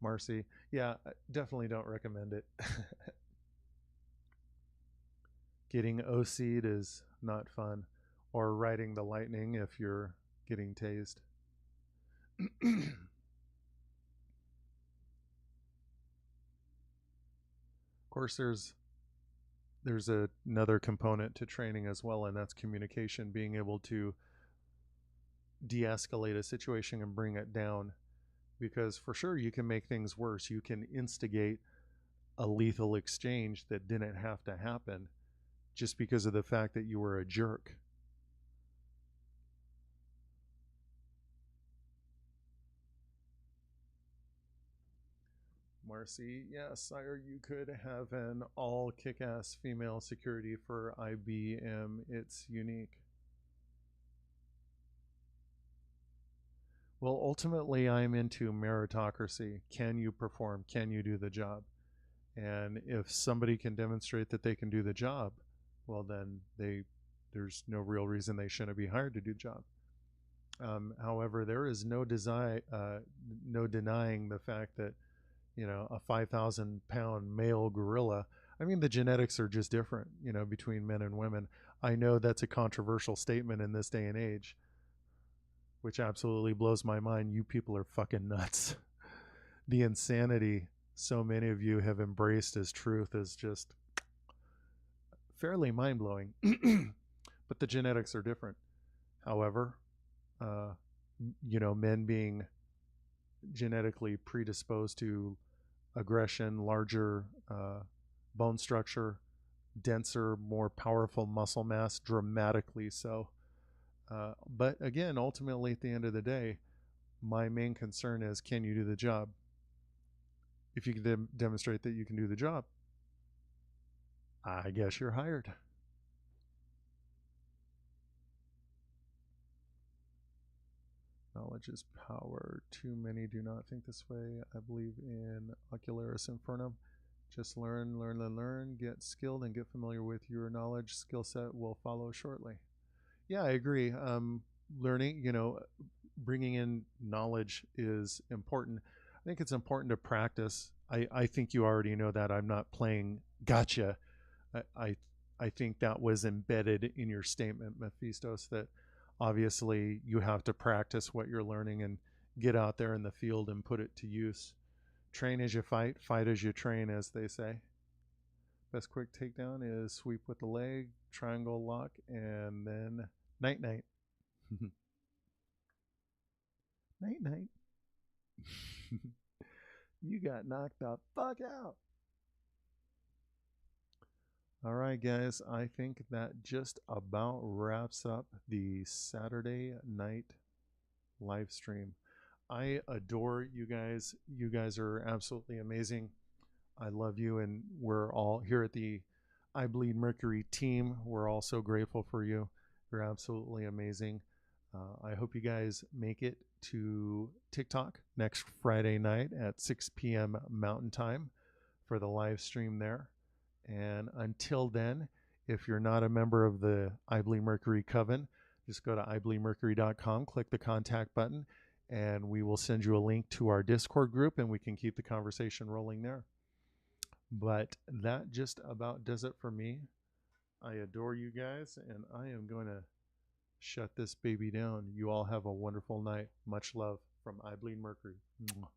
Marcy, yeah, definitely don't recommend it. Getting OC'd is not fun, or riding the lightning if you're getting tased. Of course, there's another component to training as well, and that's communication, being able to de-escalate a situation and bring it down. Because for sure, you can make things worse. You can instigate a lethal exchange that didn't have to happen just because of the fact that you were a jerk. Marcy, yes, sire, you could have an all kick-ass female security for IBM. It's unique. Well, ultimately, I'm into meritocracy. Can you perform? Can you do the job? And if somebody can demonstrate that they can do the job, well, then there's no real reason they shouldn't be hired to do the job. However, there is no denying the fact that a 5,000-pound male gorilla. I mean, the genetics are just different, between men and women. I know that's a controversial statement in this day and age, which absolutely blows my mind. You people are fucking nuts. The insanity so many of you have embraced as truth is just fairly mind blowing. But the genetics are different. However, uh, men being genetically predisposed to aggression, larger bone structure, denser, more powerful muscle mass, dramatically so. But again, ultimately, at the end of the day, my main concern is, can you do the job? If you can demonstrate that you can do the job, I guess you're hired. Knowledge is power. Too many do not think this way. I believe in Ocularis Infernum. Just learn, learn, learn, learn. Get skilled and get familiar with your knowledge. Skill set will follow shortly. Yeah, I agree. Learning, bringing in knowledge is important. I think it's important to practice. I think you already know that. I'm not playing gotcha. I, I, I think that was embedded in your statement, Mephistos, that obviously you have to practice what you're learning and get out there in the field and put it to use. Train as you fight, fight as you train, as they say. Best quick takedown is sweep with the leg, triangle lock, and then night night. Night night. You got knocked the fuck out. All right, guys, I think that just about wraps up the Saturday night live stream. I adore you guys. You guys are absolutely amazing. I love you, and we're all here at the I Bleed Mercury team. We're all so grateful for you. You're absolutely amazing. I hope you guys make it to TikTok next Friday night at 6 p.m. Mountain Time for the live stream there. And until then, if you're not a member of the I Bleed Mercury Coven, just go to ibleedmercury.com, click the contact button, and we will send you a link to our Discord group, and we can keep the conversation rolling there. But that just about does it for me. I adore you guys, and I am going to shut this baby down. You all have a wonderful night. Much love from I Bleed Mercury. Mwah.